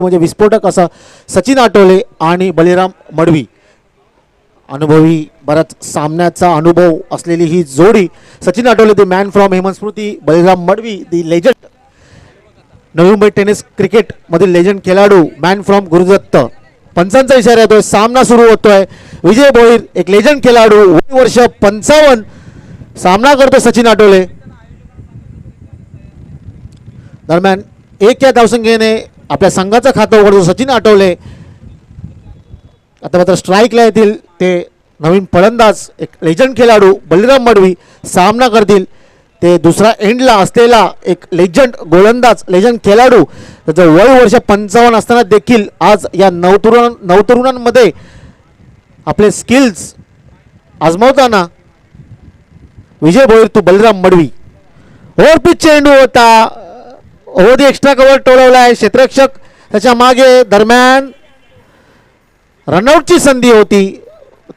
म्हणजे विस्फोटक असं सचिन आटोले आणि बलिराम मडवी, अनुभवी बराच सामन्याचा अनुभव असलेली ही जोडी. Sachin Aatole the man from Hemant Smruti, Baliram Madvi the legend, Navi Mumbai tennis cricket मधील लेजंड खेळाडू, मॅन फ्रॉम गुरुदत्त. पंचांचा इशारा येतोय, सामना सुरू होतोय. विजय भोईर एक लेजंड खेळाडू, वय वर्ष 55, सामना करतो सचिन आटोले. दरम्यान एक या धावसंख्येने आपल्या संघाचं खातं उघडतो सचिन आटोले. आता मात्र स्ट्राईकला येतील ते नवीन फलंदाज, एक लेजंड खेळाडू बलिराम मडवी सामना करतील. ते दुसरा एंडला असलेला एक लेजंड गोलंदाज, लेजंड खेळाडू, त्याचं वय वर्ष 55 असताना देखील आज या नवतरुणांमध्ये आपले स्किल्स आजमावताना विजय भोईर तो बलिराम मडवी. ओव्हर पिच चेंडू होता, ओव्हर एक्स्ट्रा कव्हर टोलवलाय क्षेत्ररक्षक त्याच्या मागे. दरम्यान रनआउटची संधी होती,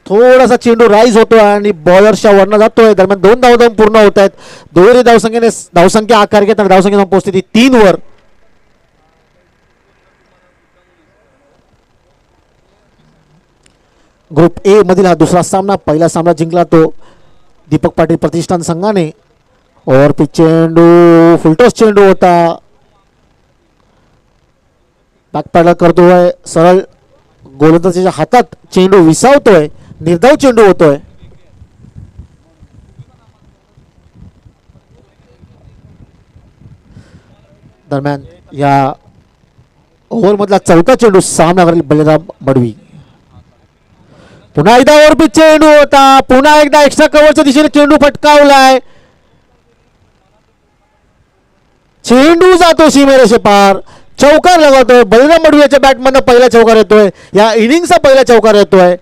थोडासा चेंडू राईज होतोय आणि बॉलरच्या वरनं जातोय. दरम्यान 2 धावा पूर्ण होत आहेत. दुहेरी धावसंख्येने धावसंख्या आकार घेताना धावसंख्या पोहोचते ती 3 वर. ग्रुप ए मधील हा दुसरा सामना, पहिला सामना जिंकला तो दीपक पाटील प्रतिष्ठान संघाने. ओव्हर पिच चेंडू, फुलटॉस चेंडू होता, बॅकपॅडल करतोय, सरळ गोलंदाजाच्या हातात चेंडू विसावतोय, निर्धाव चेंडू होतोय. दरम्यान या ओव्हर मधला चौथा चेंडू सामना करेल बलिराम मडवी. पुन्हा एकदा ओव्हर पिच चेंडू होता, पुन्हा एकदा एक्स्ट्रा कव्हरच्या दिशेने चेंडू फटकावलाय. चेंडू जातो सीमेरेषे पार, चौकार लगावतोय. बलिराम मडवी याच्या बॅटमधनं पहिला चौकार येतोय, या इनिंगचा पहिला चौकार येतोय.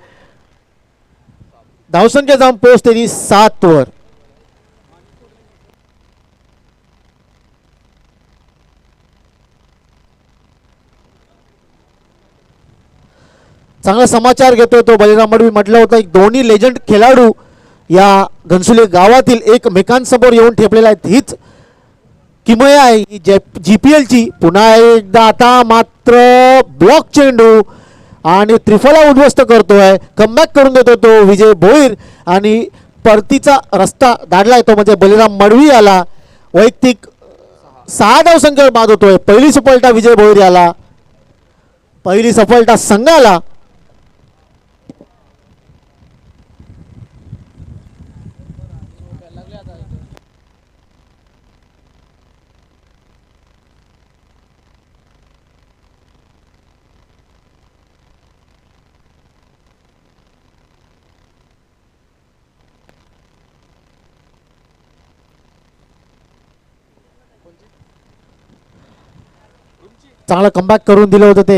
धावसंख्या जाऊन पोहोचते 7 वर. चांगला समाचार घेतोय तो बलिराम मडवी. म्हटलं होतं एक दोन्ही लेजंड खेळाडू या घनसुली गावातील एकमेकांसमोर येऊन ठेपलेला आहेत. हीच किमया आहे GPLची. पुन्हा एकदा आता मात्र ब्लॉक चेंडू आणि त्रिफला उद्ध्वस्त करतोय, कमबॅक करून देतो तो विजय भोईर आणि परतीचा रस्ता दाढला येतो म्हणजे बलिराम मडवी याला वैयक्तिक 6 धावसंख्येवर बाद होतोय. पहिली सफलता विजय भोईर याला, पहिली सफलता संघाला. चांगला कमबॅक करून दिलं होतं ते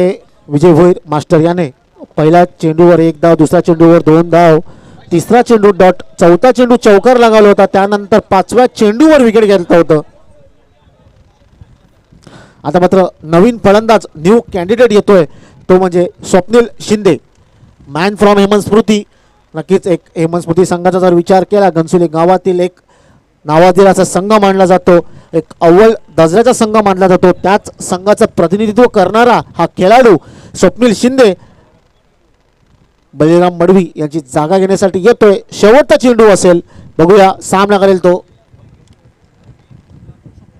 विजय भोईर मास्टर याने. पहिल्या चेंडूवर 1 धाव, दुसऱ्या चेंडूवर 2 धाव, तिसरा चेंडू डॉट, चौथा चेंडू चौकार लगावला होता. त्यानंतर 5व्या चेंडूवर विकेट घेतलं होतं. आता मात्र नवीन फलंदाज, न्यू कॅन्डिडेट येतोय तो म्हणजे स्वप्नील शिंदे, मॅन फ्रॉम हेमंत स्मृती. नक्कीच एक हेमंत स्मृती संघाचा जर विचार केला, घनसुली गावातील एक नावाजलेला संघ मानला जातो, एक अव्वल दर्जाचा संघ मानला जातो. त्याच संघाचं प्रतिनिधित्व करणारा हा खेळाडू स्वप्नील शिंदे बलिराम मडवी यांची जागा घेण्यासाठी येतोय. शेवटचा चेंडू असेल, बघूया सामना करेल तो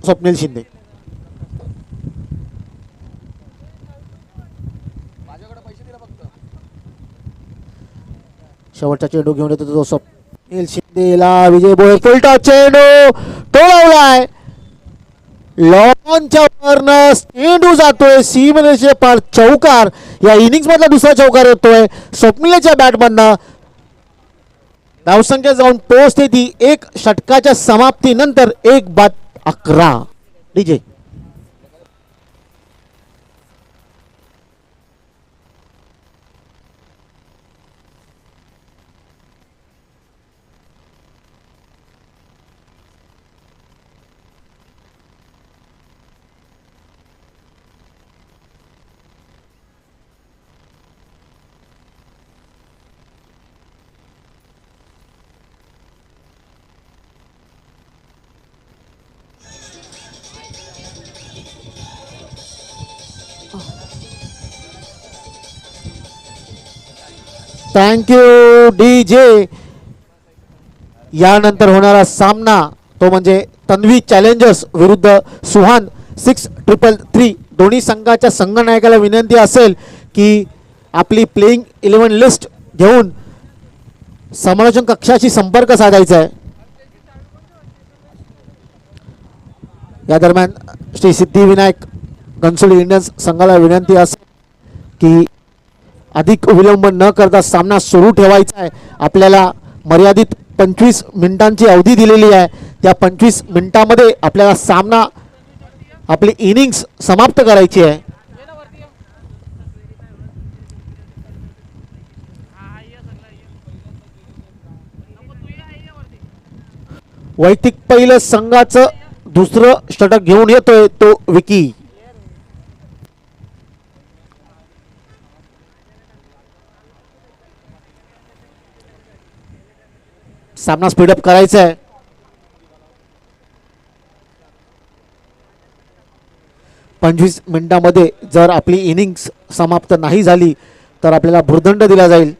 स्वप्नील शिंदे. शेवटचा चेंडू घेऊन येतो तो स्वप्नील शिंदेला. विजय भोईर फुलटॉस चेंडू टोळवलाय, लॉनच्या वरनं चेंडू जातोय सीमेरेषे पार, चौकार. या इनिंग्स मधला दुसरा चौकार येतोय स्वप्नीलच्या बॅटमधनं. धावसंख्या जाऊन पोहोचते ती 1 षटकाच्या समाप्तीनंतर 1/11. DJ thank you D J. यानंतर होणारा सामना तो म्हणजे तन्वी चॅलेंजर्स विरुद्ध सुहान 6333. दोन्ही संघाच्या संघनायकाला विनंती असेल की आपली प्लेइंग 11 लिस्ट घेऊन समालोचन कक्षाशी संपर्क साधायचा आहे. या दरम्यान श्री सिद्धिविनायक घनसोली इंडियन्स संघाला विनंती असेल की अधिक विलंब न करता सामना सुरू ठेवायचा आहे. आपल्याला मर्यादित 25 मिनिटांची अवधी दिलेली आहे. त्या 25 मिनिटांमध्ये आपल्याला सामना आपली इनिंग्स समाप्त करायची आहे. वैयक्तिक पहिलं संघाचं दुसरं षटक घेऊन येतोय तो विकी. सामना स्पीडअप करायचा आहे. पंचवीस मिनिटांमध्ये जर आपली इनिंग्स समाप्त नाही झाली तर आपल्याला भुर्दंड दिला जाईल.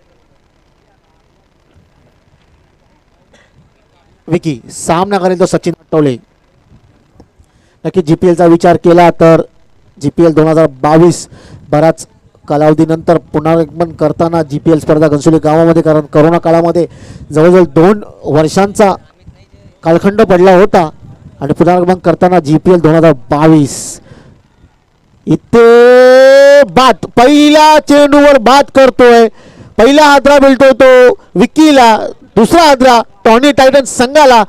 विकी सामना करेल तो सचिन आठवले. नक्की जीपीएलचा विचार केला तर जीपीएल 2022 बराच कालावधीनंतर पुनरागमन करताना जीपीएल स्पर्धा घनसोली गावामध्ये, कारण करोना काळामध्ये जवळजवळ 2 वर्षांचा कालखंड पडला होता आणि पुनरागमन करताना जीपीएल 2022 इथे बाद पहिल्या चेंडूवर बाद करतोय. पहिला हादरा मिळतोय तो विकीला, दुसरा हादरा टॉनी टायटन्स संघाला.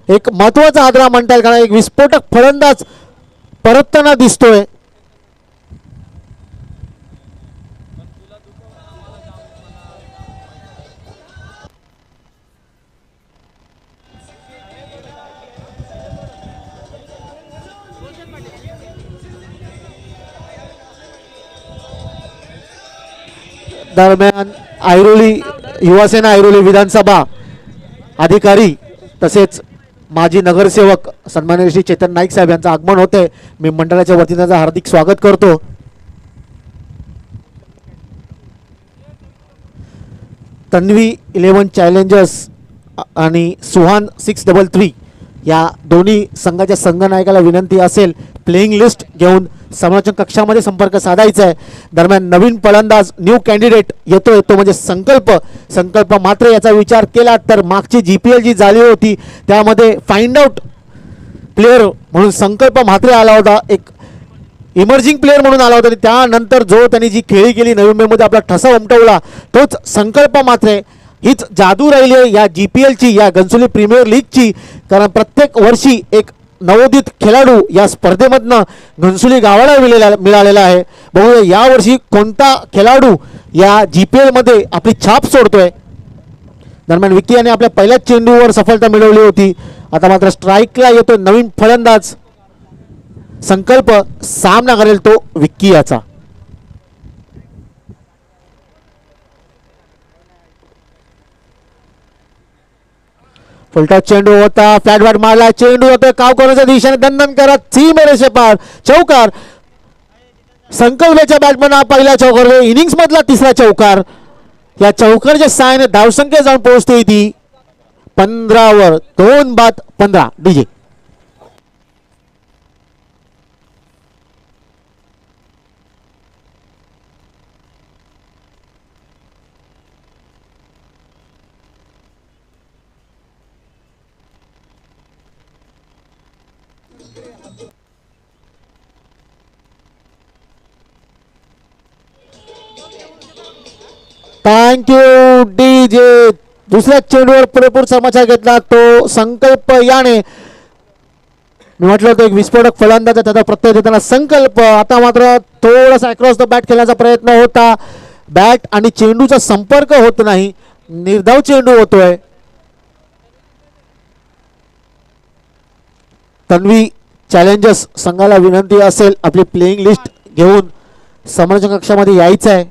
एक महत्वाचा हादरा म्हणता येईल कारण एक विस्फोटक फलंदाज परतताना दिसतोय. दरम्यान ऐरोली युवासेना ऐरोली विधानसभा अधिकारी तसेच माजी नगरसेवक सन्माननीय श्री चेतन नाईक साहेब यांचं आगमन होते. मी मंडळाच्या वतीनं त्याचं हार्दिक स्वागत करतो. तन्वी 11 चॅलेंजर्स आणि सुहान 633 या दोन्ही संघाच्या संघनायकाला विनंती असेल प्लेइंग लिस्ट घेऊन समालोचन कक्षामध्ये संपर्क साधायचा आहे. दरम्यान नवीन फलंदाज न्यू कॅन्डिडेट येतोय तो म्हणजे संकल्प मात्र याचा विचार केला तर मागची जीपीएल जी झाली होती त्यामध्ये फाइंड आउट प्लेअर म्हणून संकल्प म्हात्रे आला होता. एक इमर्जिंग प्लेअर म्हणून आला होता आणि त्यानंतर जो त्यांनी जी खेळी केली नवी मुंबईमध्ये आपला ठसा उमटवला तोच संकल्प म्हात्रे. हीच जादू राहिली आहे या जीपीएलची, या घनसोली प्रीमियर लीगची, कारण प्रत्येक वर्षी एक नवोदित खेळाडू या स्पर्धेमधनं घनसोली गावाला मिळालेला आहे. बघूया यावर्षी कोणता खेळाडू या जीपीएल मध्ये आपली छाप सोडतोय. दरम्यान विकी याने आपल्या पहिल्याच चेंडूवर सफलता मिळवली होती. आता मात्र स्ट्राईकला येतो नवीन फलंदाज संकल्प. सामना करेल तो विक्की याचा. फुलटॉस चेंडू होता, फ्लॅट बॅट मारला, चेंडू होतोय काव करण्याच्या दिशेने दंदन करत सीमे रेषे पार चौकार. संकल्पाच्या बॅटमॅन हा पहिला चौकार, इनिंग्स मधला तिसरा चौकार. या चौकारच्या सहाय्याने धावसंख्या जाऊन पोहोचते ती 15 वर. 2 बाद 15 डीजे. Thank you DJ. दुसऱ्या चेंडूवर पुरेपूर समाचार घेतला तो संकल्प याने. मी म्हटलं होतं एक विस्फोटक फलंदाज त्याचा प्रत्यय देताना संकल्प. आता मात्र थोडासा अक्रॉस द बॅट खेळण्याचा प्रयत्न होता, बॅट आणि चेंडूचा संपर्क होत नाही, निर्धाव चेंडू होतोय. तन्वी चॅलेंजर्स संघाला विनंती असेल आपली प्लेइंग लिस्ट घेऊन समालोचन कक्षामध्ये यायचं आहे.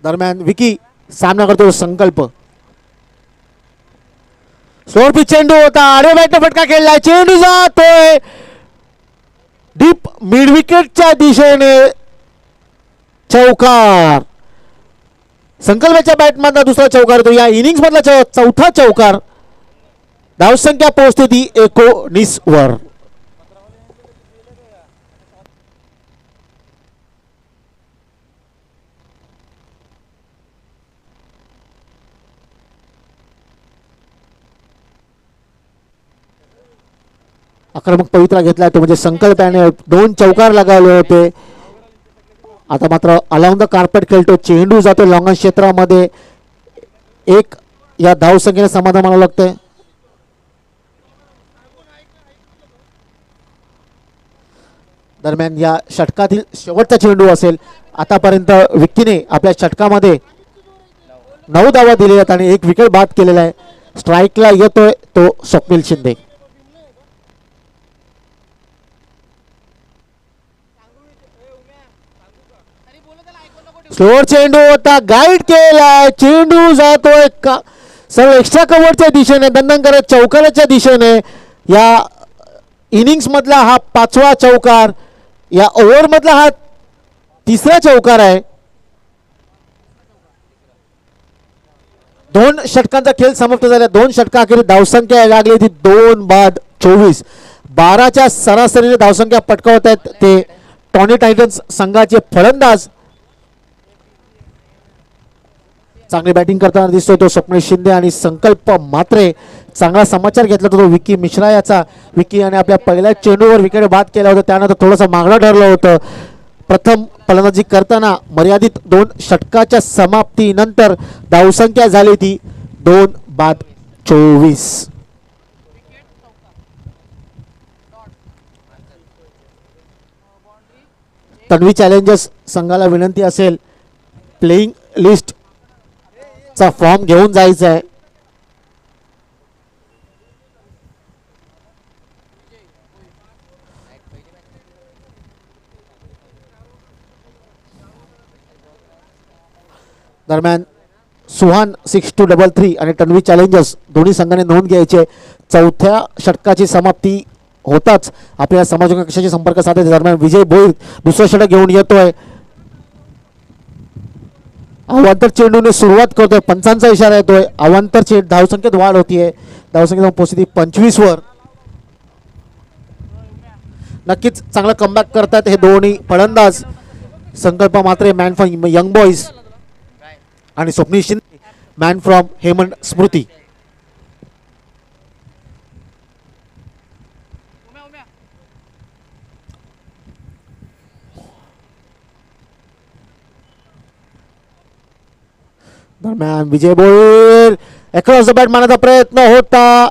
दरम्यान विकी सामना करतो संकल्प. स्लोअर पिच चेंडू होता, आडव्या बॅटने फटका खेळलाय, चेंडू जातोय डीप मिड विकेटच्या दिशेने, चौकार. संकल्पाच्या बॅटमधला दुसरा चौकार येतो, या इनिंग्स मधला चौथा चौकार. धावसंख्या पोहोचते ती 19 वर. आक्रमक पवित्रा घेतला तो म्हणजे संकल्प याने 2 चौकार लगावले होते. आता मात्र अलाउंड द कार्पेट खेळतो, चेंडू जातो लॉंगन क्षेत्रामध्ये. एक या धावसंख्येने समाधान मानावं लागतंय. दरम्यान या षटकातील शेवटचा चेंडू असेल. आतापर्यंत विक्कीने आपल्या षटकामध्ये 9 धावा दिलेल्या आहेत आणि 1 विकेट बाद केलेला आहे. स्ट्राईकला येतोय तो स्वप्नील शिंदे. स्लोअर चेंडू होता, गाईड केलाय, चेंडू जातोय सर्व एक्स्ट्रा कव्हरच्या दिशेने, दंडनकरक चौकाराच्या दिशेने. या इनिंग्स मधला हा 5वा चौकार, या ओव्हर मधला हा 3रा चौकार आहे. 2 षटकांचा खेळ समाप्त झाला. 2 षटकाखेरीज धावसंख्या लागली ती 2 बाद 24. 12च्या सरासरीने धावसंख्या पटकावत आहेत ते टॉनी टायटन्स संघाचे फलंदाज. चांगली बॅटिंग करताना दिसतोय तो स्वप्नील शिंदे आणि संकल्प मात्रे. चांगला समाचार घेतला तो विकी मिश्रा याचा. विकी याने आपल्या पहिल्या चेंडूवर विकेट बाद केला होता, त्यानंतर थोडंसं मागणं ठरलं होतं. प्रथम फलंदाजी करताना मर्यादित 2 षटकाच्या समाप्तीनंतर धावसंख्या झाली ती 2 बाद 24. तन्वी चॅलेंजर्स संघाला विनंती असेल प्लेइंग लिस्ट चा फॉर्म घेऊन जायचा आहे. दरम्यान सुहान 6233 आणि तन्वी चॅलेंजर्स दोन्ही संघाने नोंद घ्यायचे. चौथ्या षटकाची समाप्ती होताच आपल्याला समाज कक्षाशी संपर्क साधायचे. दरम्यान विजय भोईर दुसरं षटक घेऊन येतोय. अवांतर चेंडूने सुरुवात करतोय, पंचांचा इशारा येतोय. अवांतर चेंडू धावसंख्येत वाढ होतीये, धावसंख्येत पोहोचली 25 वर. नक्कीच चांगला कमबॅक करतात हे दोन्ही फलंदाज. संकल्प मात्रे मॅन फ्रॉम यंग बॉईज आणि स्वप्नील शिंदे मॅन फ्रॉम हेमंत स्मृती. दरम्यान Vijay Bhoir across the bat मारण्याचा प्रयत्न होता,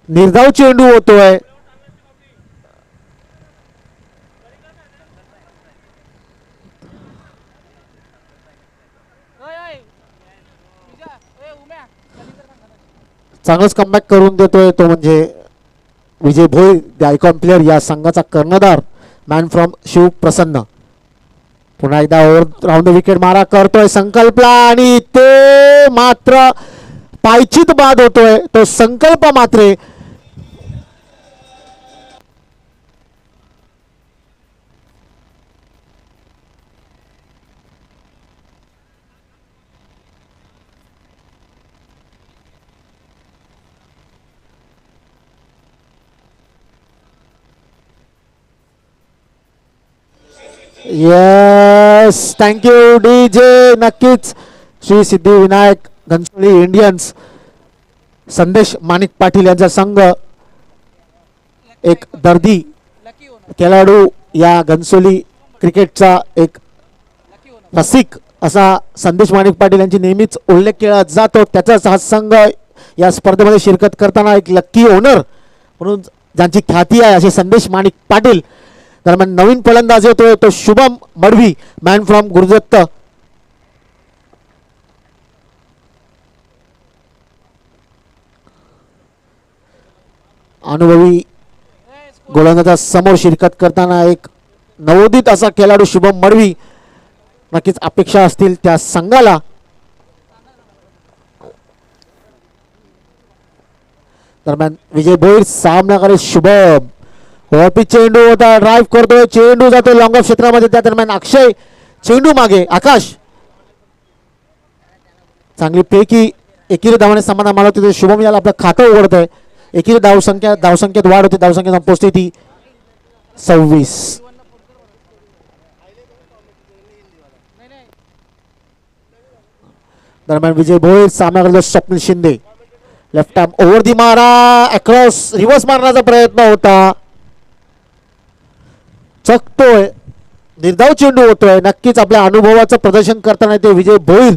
निर्धाव चेंडू होतोय. चांगलंच कमबॅक करून देतोय तो म्हणजे विजय भोईर, द आयकॉन प्लेअर या संघाचा कर्णधार मॅन फ्रॉम शिव प्रसन्न. पुन्हा एकदा ओव्हर राऊंड विकेट मारा करतोय संकल्पला आणि ते मात्र पायचीत बाद होतोय तो संकल्प मात्रे. Yes, thank you DJ. नक्कीच श्री सिद्धिविनायक घनसोली इंडियन्स संदेश माणिक पाटील यांचा संघ एक दर्दी खेळाडू, या घनसोली क्रिकेटचा एक रसिक असा संदेश माणिक पाटील यांची नेहमीच उल्लेख केला जातो. त्याचाच हा संघ या स्पर्धेमध्ये शिरकत करताना एक लकी ओनर म्हणून ज्यांची ख्याती आहे असे संदेश माणिक पाटील. दरम्यान नवीन फलंदाज येतोय तो शुभम मडवी मॅन फ्रॉम गुरुदत्त. अनुभवी गोलंदाजा समोर शिरकत करताना एक नवोदित असा खेळाडू शुभम मडवी. नक्कीच अपेक्षा असतील त्या संघाला. दरम्यान विजय भोईर सामनाकडे शुभम वरती चेंडू होता, ड्राईव्ह करतोय, चेंडू जातो लॉंग ऑफ क्षेत्रामध्ये. त्या दरम्यान अक्षय चेंडू मागे, आकाश चांगली पैकी एकेरी धावाने समाधान मानवते. तिथे शुभम याला आपलं खातं उघडत आहे. एकेरी धावसंख्येत वाढ होते, धावसंख्या पोहोचते ती 26. दरम्यान विजय भोईर सामनाकडे Swapnil Shinde left arm over the मारा, अक्रॉस रिव्हर्स मारण्याचा प्रयत्न होता, चकतोय, निर्धाव चेंडू होतोय. नक्कीच आपल्या अनुभवाचं प्रदर्शन करताना ते विजय भोईर.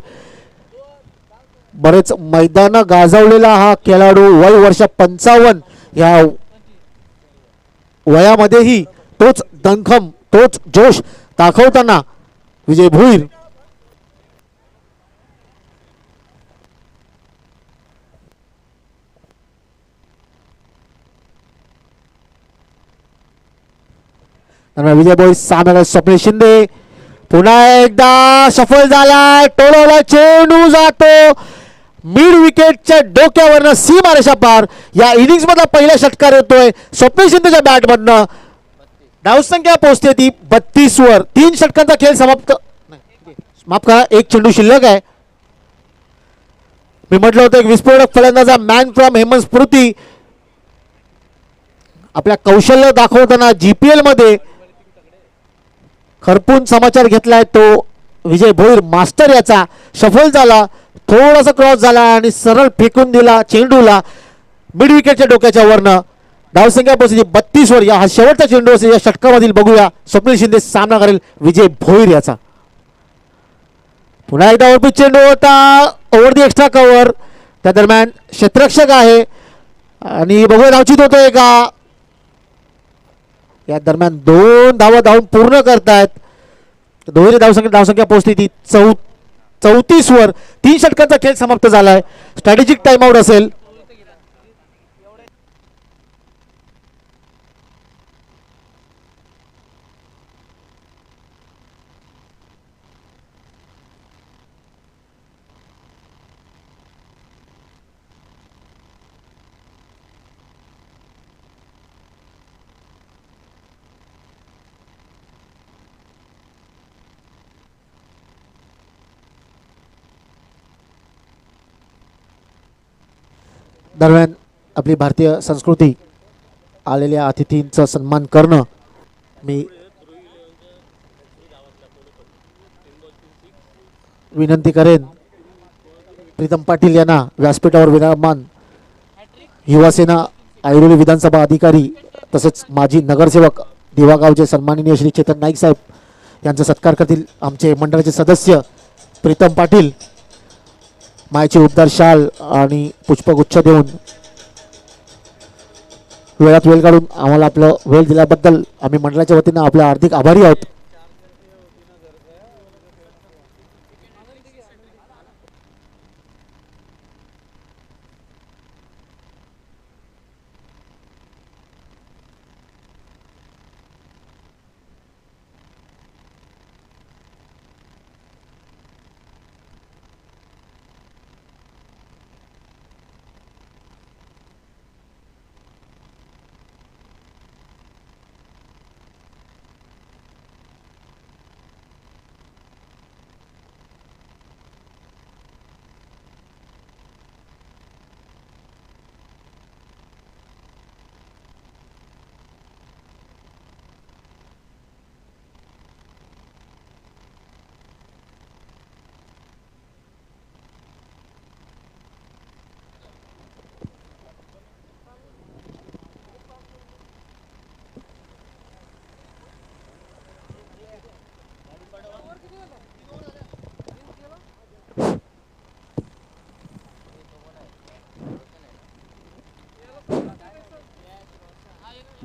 बरेच मैदान गाजवलेला हा खेळाडू, वय वर्ष 55, या वयामध्येही तोच दणखम, तोच जोश दाखवताना विजय भोईर. विजय भोईर सामन्याला स्वप्नील शिंदे पुन्हा एकदा सफल झालाय, टोलवला, चेंडू जातो मिड विकेटच्या डोक्यावरनं सीमारेषा पार. या इनिंग्स मधला पहिला षटकार येतोय स्वप्नील शिंदेच्या बॅट मधनं. धावसंख्या पोहोचते ती 32 वर. 3 षटकांचा खेळ समाप्त, माफ करा, एक चेंडू शिल्लक आहे. मी म्हटलं होतं एक विस्फोटक फलंदाजा मॅन फ्रॉम हेमंत स्फूर्ती आपल्या कौशल्य दाखवताना जीपीएल मध्ये खरपून समाचार घेतलाय तो विजय भोईर मास्टर याचा सफल झाला. थोडासा क्रॉस झाला आणि सरळ फेकून दिला चेंडूला मिड विकेटच्या डोक्याच्या वरनं. धावसंख्या पोहोचली 32 वर. या हा शेवटचा चेंडू असेल या षटकामधील. बघूया स्वप्नील शिंदे सामना करेल विजय भोईर याचा. पुन्हा एकदा ओपी चेंडू होता, ओव्हर दी एक्स्ट्रा कव्हर. त्या दरम्यान क्षेत्ररक्षक आहे आणि बघूया धावचित होतोय का. या दरम्यान 2 धावा धावून पूर्ण करतायत. दोन्ही धावसंख्या पोहोचली ती 34 वर. 3 षटकांचा खेळ समाप्त झालाय. स्ट्रॅटेजिक टाइम आउट असेल. दरम्यान आपली भारतीय संस्कृती आलेल्या अतिथींचा सन्मान करणं मी विनंती करेन. प्रीतम पाटील यांना व्यासपीठावर विराजमान युवासेना ऐरोली विधानसभा अधिकारी तसेच माजी नगरसेवक दिवागावचे सन्माननीय श्री चेतन नाईक साहेब यांचा सत्कार करतील. आमचे मंडळाचे सदस्य प्रीतम पाटील मायची उबदार शाल आणि पुष्पगुच्छ देऊन वेळात वेळ काढून आम्हाला आपलं वेळ दिल्याबद्दल आम्ही मंडळाच्या वतीनं आपले हार्दिक आभारी आहोत.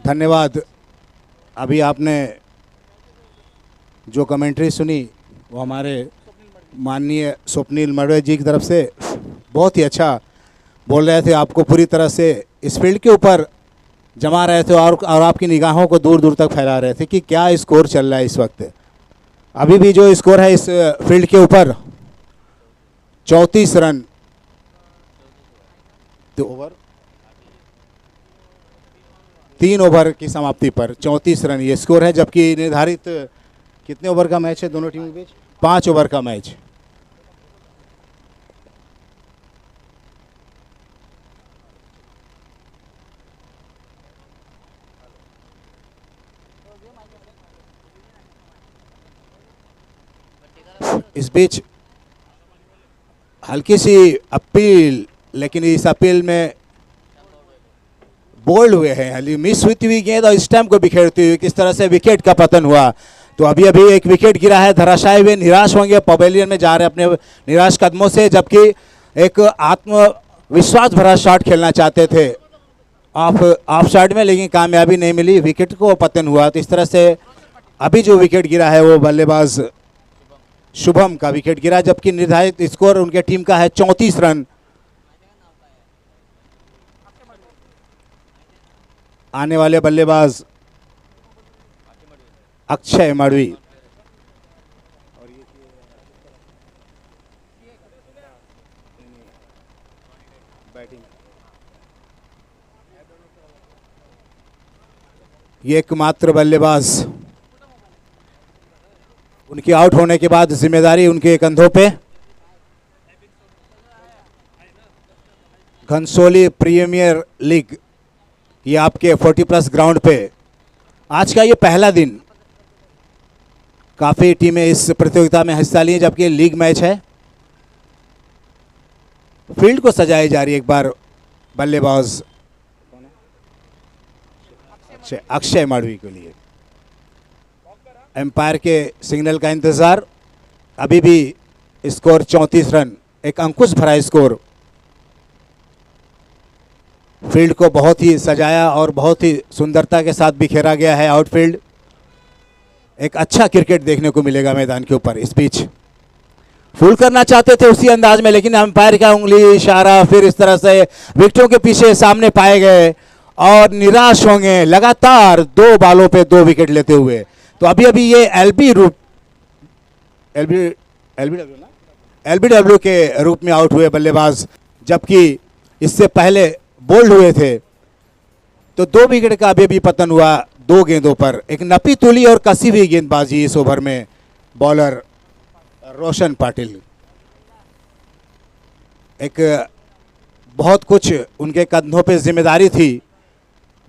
धन्यवाद। अभी आपने जो कमेंट्री सुनी वो हमारे माननीय स्वप्नील मड़वे जी की तरफ से बहुत ही अच्छा बोल रहे थे। आपको पूरी तरह से इस फील्ड के ऊपर जमा रहे थे और आपकी निगाहों को दूर दूर तक फैला रहे थे कि क्या स्कोर चल रहा है इस वक्त। अभी भी जो स्कोर है इस फील्ड के ऊपर 34 रन, तो ओवर 3 ओवर की समाप्ति पर 34 रन ये स्कोर है, जबकि निर्धारित कितने ओवर का मैच है दोनों टीमों के बीच? 5 ओवर का मैच। इस बीच हल्की सी अपील, लेकिन इस अपील में बोल्ड हुए हैं, मिस हुई हुई गेंद और स्टंप को बिखेरती हुई किस तरह से विकेट का पतन हुआ। तो अभी अभी एक विकेट गिरा है, धराशायी हुए निराश होंगे, पवेलियन में जा रहे हैं अपने निराश कदमों से, जबकि एक आत्मविश्वास भरा शॉट खेलना चाहते थे ऑफ साइड में, लेकिन कामयाबी नहीं मिली, विकेट को पतन हुआ। तो इस तरह से अभी जो विकेट गिरा है वो बल्लेबाज शुभम का विकेट गिरा, जबकि निर्धारित स्कोर उनके टीम का है 34 रन। आने वाले बल्लेबाज अक्षय मड़वी। ये एकमात्र बल्लेबाज, उनके आउट होने के बाद जिम्मेदारी उनके कंधों पे। घनसोली प्रीमियर लीग, ये आपके 40+ ग्राउंड पे आज का ये पहला दिन, काफ़ी टीमें इस प्रतियोगिता में हिस्सा ली, जबकि लीग मैच है। फील्ड को सजाई जा रही है एक बार बल्लेबाज अक्षय माड़वी के लिए। एम्पायर के सिग्नल का इंतजार। अभी भी स्कोर 34 रन, एक अंकुश भरा स्कोर। फील्ड को बहुत ही सजाया और बहुत ही सुंदरता के साथ बिखेरा गया है आउटफील्ड। एक अच्छा क्रिकेट देखने को मिलेगा मैदान के ऊपर। इस बीच फुल करना चाहते थे उसी अंदाज में, लेकिन अंपायर का उंगली इशारा, फिर इस तरह से विकेटों के पीछे सामने पाए गए और निराश होंगे लगातार 2 बालों पे 2 विकेट लेते हुए। तो अभी अभी ये एलबीडब्ल्यू के रूप में आउट हुए बल्लेबाज, जबकि इससे पहले बोल्ड हुए थे। तो 2 विकेट का अभी भी पतन हुआ 2 गेंदों पर। एक नपी तुली और कसी हुई गेंदबाजी इस ओवर में बॉलर रोशन पाटिल। एक बहुत कुछ उनके कंधों पे जिम्मेदारी थी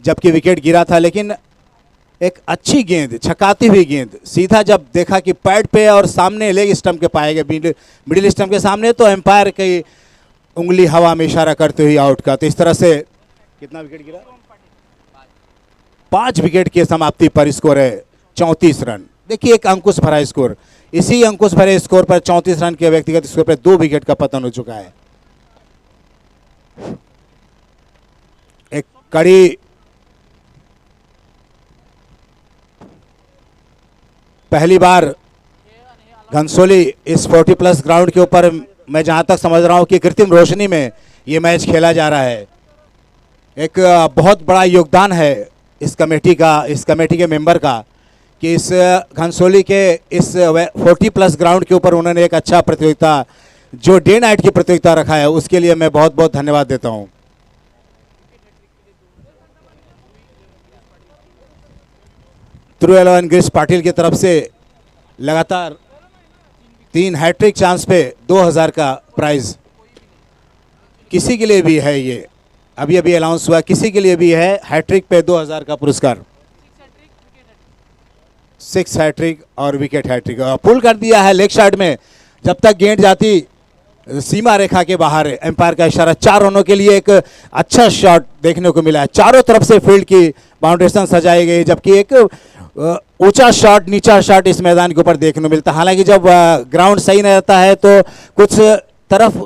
जबकि विकेट गिरा था, लेकिन एक अच्छी गेंद, छकाती हुई गेंद, सीधा जब देखा कि पैड पे और सामने लेग स्टंप के पाए गए, मिडिल स्टंप के सामने, तो एम्पायर की उंगली हवा में इशारा करते हुए आउट का। तो इस तरह से कितना विकेट गिरा? 5 विकेट की समाप्ति पर स्कोर है 34 रन। देखिए एक अंकुश भरा स्कोर, इसी अंकुश भरे स्कोर पर 34 रन के व्यक्तिगत स्कोर पर 2 विकेट का पतन हो चुका है। एक कड़ी पहली बार घनसोली इस 40+ ग्राउंड के ऊपर, मैं जहां तक समझ रहा हूं कि कृत्रिम रोशनी में ये मैच खेला जा रहा है। एक बहुत बड़ा योगदान है इस कमेटी का, इस कमेटी के मेंबर का, कि इस घनसोली के इस 40+ ग्राउंड के ऊपर उन्होंने एक अच्छा प्रतियोगिता, जो डे नाइट की प्रतियोगिता रखा है, उसके लिए मैं बहुत बहुत धन्यवाद देता हूं। थ्रू 11 गिरीश पाटिल की तरफ से लगातार 3 हैट्रिक चांस पे 2000 का प्राइज किसी के लिए भी है। ये अभी अभी अनाउंस हुआ, किसी के लिए भी है हैट्रिक पे 2000 का पुरस्कार। 6 हैट्रिक और विकेट हैट्रिक पुल कर दिया है लेग साइड में। जब तक गेंद जाती सीमा रेखा के बाहर, एम्पायर का इशारा। 4 रनों के लिए एक अच्छा शॉट देखने को मिला है। चारों तरफ से फील्ड की बाउंड्रेशन सजाई गई, जबकि एक ऊंचा शॉट, नीचा शॉट इस मैदान के ऊपर देखने को मिलता है। हालांकि जब ग्राउंड सही नहीं रहता है तो कुछ तरफ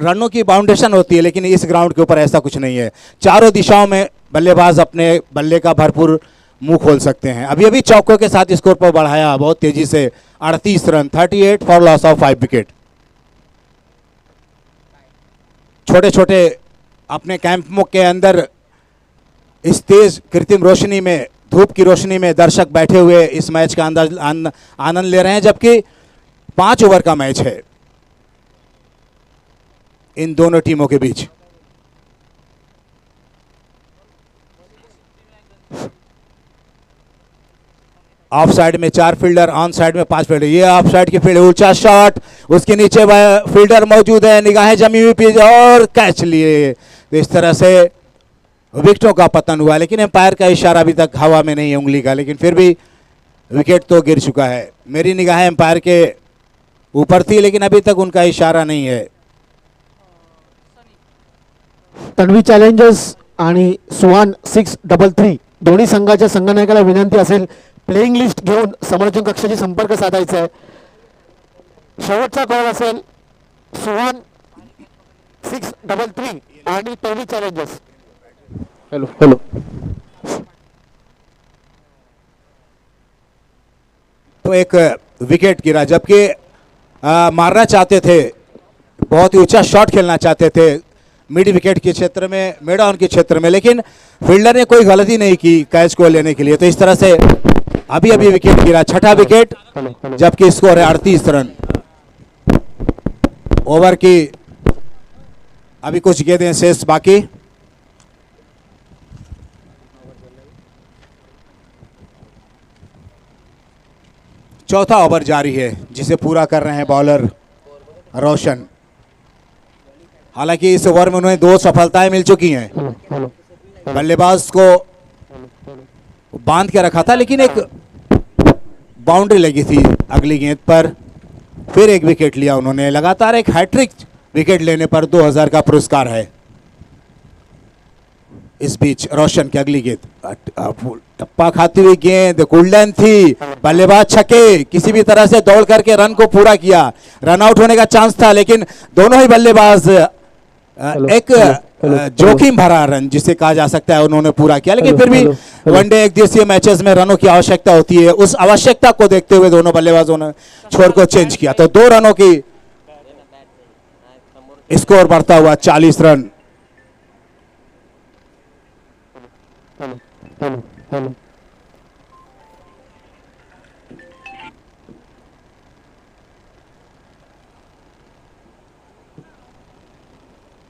रनों की बाउंडेशन होती है, लेकिन इस ग्राउंड के ऊपर ऐसा कुछ नहीं है। चारों दिशाओं में बल्लेबाज अपने बल्ले का भरपूर मुंह खोल सकते हैं। अभी अभी चौकों के साथ स्कोर पर बढ़ाया बहुत तेजी से 38 run, 38 for loss of 5 wicket. छोटे छोटे अपने कैंपों के अंदर इस तेज कृत्रिम रोशनी में, धूप की रोशनी में दर्शक बैठे हुए इस मैच का आनंद ले रहे हैं, जबकि 5 ओवर का मैच है इन दोनों टीमों के बीच। ऑफ साइड में 4 फील्डर, ऑन साइड में 5 फील्डर। ये ऑफ साइड की फील्ड, ऊंचा शॉट, उसके नीचे फील्डर मौजूद है, निगाहें जमी हुई पिच और कैच लिए। तो इस तरह से विकेटों का पतन हुआ, लेकिन एम्पायर का इशारा अभी तक हवा में नहीं है उंगली का, लेकिन फिर भी विकेट तो गिर चुका है। मेरी निगाहें एम्पायर के ऊपर थी, लेकिन अभी तक उनका इशारा नहीं है। तन्वी चॅलेंजर्स आणि सुहान 633 दोन्ही संघाच्या संघनायकाला विनंती असेल प्लेइंग लिस्ट घेऊन समालोचन कक्षाशी संपर्क साधायचा आहे. शेवटचा कॉल असेल सुहान 633 आणि तन्वी चॅलेंजर्स. हेलो हेलो तो एक विकेट गिरा, जबकि मारना चाहते थे, बहुत ही ऊंचा शॉट खेलना चाहते थे मिड विकेट के क्षेत्र में, मिड ऑन के क्षेत्र में, लेकिन फील्डर ने कोई गलती नहीं की कैच को लेने के लिए। तो इस तरह से अभी अभी विकेट गिरा, छठा विकेट, जबकि स्कोर है 38 रन। ओवर की अभी कुछ गेंदें शेष बाकी। चौथा ओवर जारी है, जिसे पूरा कर रहे हैं बॉलर रोशन। हालांकि इस ओवर में उन्हें 2 सफलताएं मिल चुकी हैं। बल्लेबाज को बांध के रखा था, लेकिन एक बाउंड्री लगी थी अगली गेंद पर, फिर एक विकेट लिया उन्होंने। लगातार एक हैट्रिक विकेट लेने पर 2000 का पुरस्कार है। इस बीच रोशन की अगली गेंद, टप्पा खाती हुई गेंद, गोल्डन थी, बल्लेबाज छके, किसी भी तरह से दौड़ करके रन को पूरा किया। रन आउट होने का चांस था, लेकिन दोनों ही बल्लेबाज एक जोखिम भरा रन, जिसे कहा जा सकता है, उन्होंने पूरा किया। लेकिन फिर भी वनडे एक दिवसीय मैचेस में रनों की आवश्यकता होती है, उस आवश्यकता को देखते हुए दोनों बल्लेबाजों ने छोर को चेंज किया। तो 2 रनों की स्कोर बढ़ता हुआ 40 रन।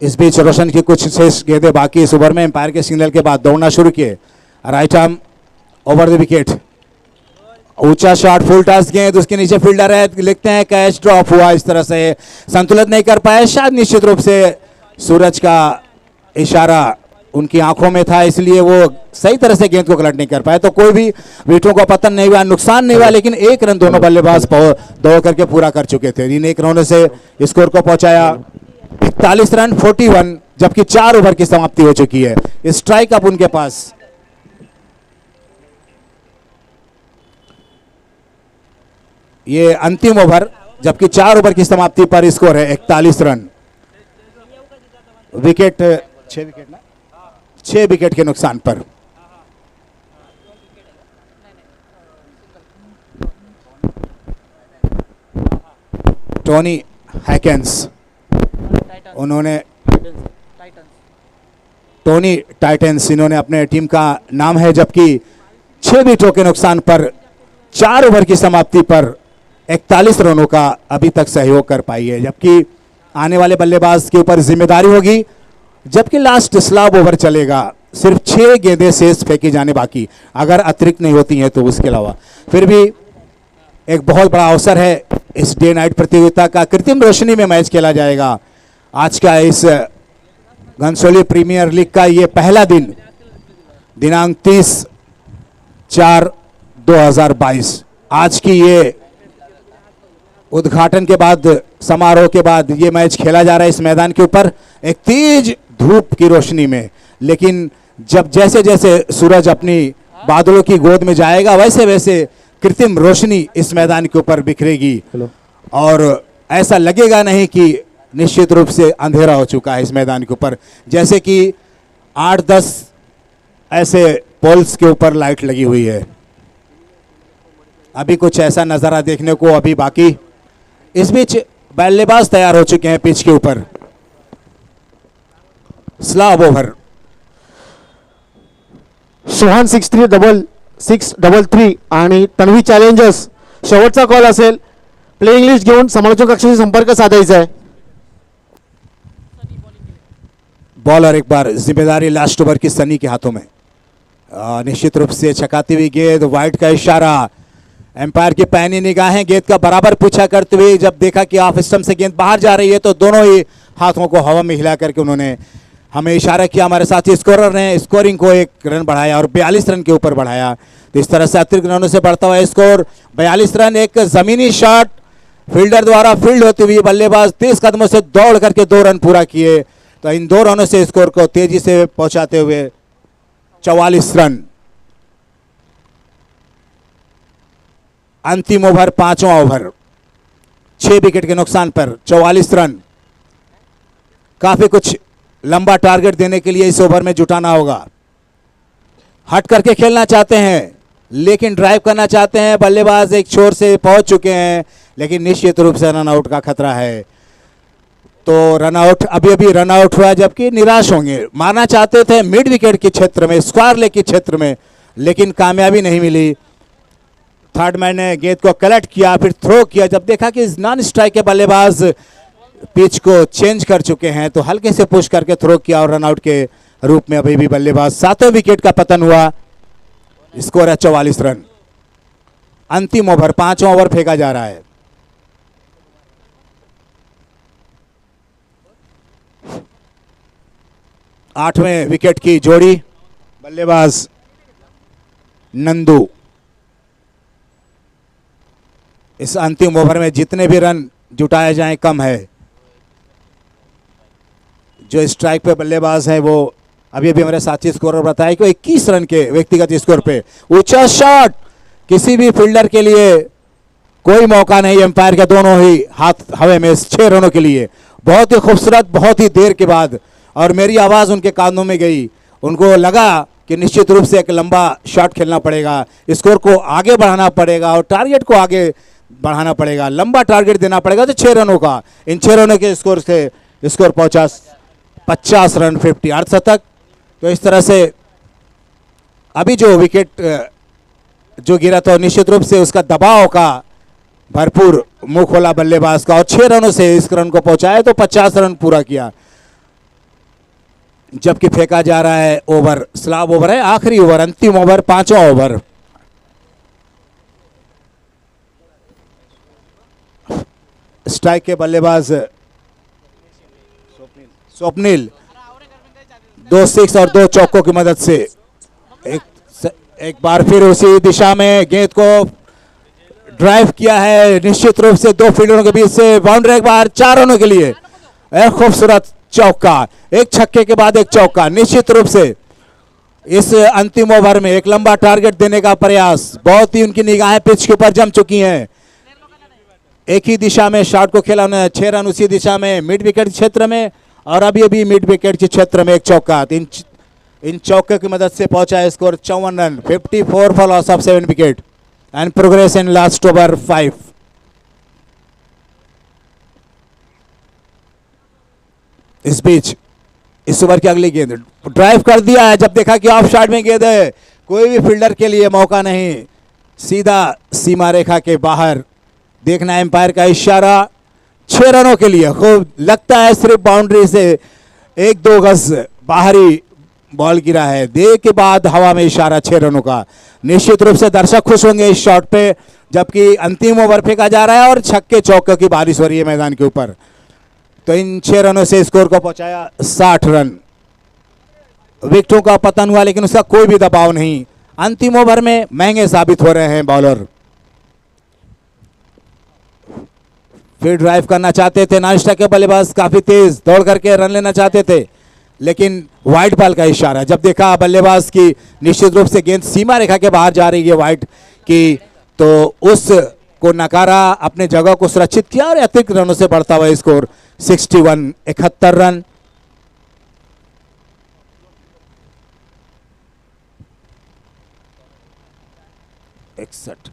इस बीच रोशन की कुछ शेष गेंदें बाकी इस ओवर में। एम्पायर के सिग्नल के बाद दौड़ना शुरू किए। Right arm over the wicket, ऊंचा शॉट, फुल टॉस गेंद, उसके नीचे फील्डर है, लिखते हैं कैच, ड्रॉप हुआ। इस तरह से संतुलित नहीं कर पाए, शायद निश्चित रूप से सूरज का इशारा उनकी आंखों में था, इसलिए वो सही तरह से गेंद को कलेक्ट नहीं कर पाए। तो कोई भी विकेटों का पतन नहीं हुआ, नुकसान नहीं हुआ, लेकिन 1 रन दोनों बल्लेबाज दौड़ करके पूरा कर चुके थे। इन 1 रनों से स्कोर को पहुंचाया 41 रन 41, जबकि 4 ओवर की समाप्ति हो चुकी है। स्ट्राइक अप उनके पास। ये अंतिम ओवर, जबकि 4 ओवर की समाप्ति पर स्कोर है 41 रन। विकेट 6 विकेट ना, 6 विकेट के नुकसान पर। टोनी हैकेंस, उन्होंने टोनी टाइटंस, इन्होंने अपने टीम का नाम है, जबकि 6 विकेटों के नुकसान पर 4 ओवर की समाप्ति पर 41 रनों का अभी तक सहयोग कर पाई है। जबकि आने वाले बल्लेबाज के ऊपर जिम्मेदारी होगी, जबकि लास्ट स्लॉब ओवर चलेगा, सिर्फ 6 गेंदें शेष फेंकी जाने बाकी, अगर अतिरिक्त नहीं होती हैं तो। उसके अलावा फिर भी एक बहुत बड़ा अवसर है इस डे नाइट प्रतियोगिता का। कृत्रिम रोशनी में मैच खेला जाएगा आज का इस घनसोली प्रीमियर लीग का ये पहला दिन, दिनांक 30/4/2022। आज की ये उद्घाटन के बाद, समारोह के बाद ये मैच खेला जा रहा है इस मैदान के ऊपर एक तेज धूप की रोशनी में। लेकिन जब जैसे जैसे सूरज अपनी बादलों की गोद में जाएगा, वैसे वैसे कृत्रिम रोशनी इस मैदान के ऊपर बिखरेगी और ऐसा लगेगा नहीं कि निश्चित रूप से अंधेरा हो चुका है इस मैदान के ऊपर। जैसे कि 8-10 ऐसे पोल्स के ऊपर लाइट लगी हुई है। अभी कुछ ऐसा नज़ारा देखने को अभी बाकी। इस बीच बल्लेबाज तैयार हो चुके हैं पिच के ऊपर। स्लॉब ओवर, सुहान 633 आणि तन्वी चॅलेंजर्स शेवटचा कॉल असेल प्लेइंग लिस्ट घेऊन समालोचन कक्षाशी संपर्क साधायचा आहे. बॉलर एक बार जिम्मेदारी लास्ट ओवर की सनी के हाथों में। निश्चित रूप से छकाती हुई गेंद, वाइड का इशारा, एम्पायर की पैनी निगाहें गेंद का बराबर पीछा करते हुए जब देखा कि ऑफ स्टंप से गेंद बाहर जा रही है तो दोनों ही हाथों को हवा में हिला करके उन्होंने हमें इशारा किया। हमारे साथी स्कोरर ने स्कोरिंग को 1 रन बढ़ाया और 42 रन के ऊपर बढ़ाया। तो इस तरह से अतिरिक्त रनों से बढ़ता हुआ स्कोर 42 रन। एक जमीनी शॉट फील्डर द्वारा फील्ड होती हुई बल्लेबाज 30 कदमों से दौड़ करके 2 रन पूरा किए। तो इन 2 रनों से स्कोर को तेजी से पहुंचाते हुए 44 रन। अंतिम ओवर 5वां ओवर 6 विकेट के नुकसान पर 44 रन। काफी कुछ लंबा टारगेट देने के लिए इस ओवर में जुटाना होगा। हट करके खेलना चाहते हैं लेकिन ड्राइव करना चाहते हैं। बल्लेबाज एक छोर से पहुंच चुके हैं लेकिन निश्चित रूप से रन आउट का खतरा है। तो रन आउट अभी अभी रन आउट हुआ जबकि निराश होंगे। मारना चाहते थे मिड विकेट के क्षेत्र में, स्क्वायर लेग के क्षेत्र में, लेकिन कामयाबी नहीं मिली। थर्ड मैन ने गेंद को कलेक्ट किया फिर थ्रो किया। जब देखा कि नॉन स्ट्राइक के बल्लेबाज पिच को चेंज कर चुके हैं तो हल्के से पुश करके थ्रो किया और रनआउट के रूप में अभी भी बल्लेबाज 7वें विकेट का पतन हुआ। स्कोर है 44 रन। अंतिम ओवर 5वां ओवर फेंका जा रहा है। आठवें विकेट की जोड़ी बल्लेबाज नंदू। इस अंतिम ओवर में जितने भी रन जुटाए जाएं कम है। जो स्ट्राइक पे बल्लेबाज है वो अभी अभी हमारे साथी स्कोरर बताया कि 21 रन के व्यक्तिगत स्कोर पे ऊंचा शॉट किसी भी फील्डर के लिए कोई मौका नहीं। एम्पायर के दोनों ही हाथ हवा में 6 रनों के लिए। बहुत ही खूबसूरत, बहुत ही देर के बाद और मेरी आवाज़ उनके कानों में गई। उनको लगा कि निश्चित रूप से एक लंबा शॉट खेलना पड़ेगा, स्कोर को आगे बढ़ाना पड़ेगा और टारगेट को आगे बढ़ाना पड़ेगा, लंबा टारगेट देना पड़ेगा। तो 6 रनों का, इन 6 रनों के स्कोर से स्कोर पहुंचा 50 रन 50 अर्धशतक। तो इस तरह से अभी जो विकेट जो गिरा था निश्चित रूप से उसका दबाव का भरपूर मुंह खोला बल्लेबाज का और 6 रनों से इस रन को पहुंचाया तो 50 रन पूरा किया। जबकि फेंका जा रहा है ओवर, स्लॉब ओवर है, आखिरी ओवर, अंतिम ओवर 5वां ओवर। स्ट्राइक के बल्लेबाज स्वप्निल 2 6 और 2 चौकों की मदद से एक बार फिर उसी दिशा में गेंद को ड्राइव किया है। निश्चित रूप से 2 फील्डरों के बीच से बाउंड्री एक बार 4 रनों के लिए एक खूबसूरत चौका, एक छक्के के बाद एक चौका। निश्चित रूप से इस अंतिम ओवर में एक लंबा टारगेट देने का प्रयास, बहुत ही उनकी निगाहें पिच के ऊपर जम चुकी हैं। एक ही दिशा में शॉट को खेला उन्होंने, 6 रन उसी दिशा में मिड विकेट क्षेत्र में और अभी अभी मिड विकेट के क्षेत्र में एक चौका। इन चौके की मदद से पहुंचा है score 54 run 54 for loss of 7 wicket and progress in last over 5। इस बीच इस ओवर की अगली गेंद ड्राइव कर दिया है। जब देखा कि ऑफ साइड में गेंद है, कोई भी फील्डर के लिए मौका नहीं, सीधा सीमा रेखा के बाहर। देखना एम्पायर का इशारा 6 रनों के लिए। खूब लगता है सिर्फ बाउंड्री से 1-2 गज बाहरी बॉल गिरा है, दे के बाद हवा में इशारा 6 रनों का। निश्चित रूप से दर्शक खुश होंगे इस शॉट पे। जबकि अंतिम ओवर फेंका जा रहा है और छक्के चौके की बारिश हो रही है मैदान के ऊपर। तो इन 6 रनों से स्कोर को पहुंचाया 60 रन। विकेटों का पतन हुआ लेकिन उसका कोई भी दबाव नहीं। अंतिम ओवर में महंगे साबित हो रहे हैं बॉलर। फिर ड्राइव करना चाहते थे नॉन स्ट्राइक के बल्लेबाज, काफी तेज दौड़ करके रन लेना चाहते थे लेकिन वाइड बॉल का इशारा। जब देखा बल्लेबाज की निश्चित रूप से गेंद सीमा रेखा के बाहर जा रही है वाइड की, तो उस को नकारा, अपने जगह को सुरक्षित किया और अतिरिक्त रनों से बढ़ता हुआ स्कोर 61 71 रन। इकसठ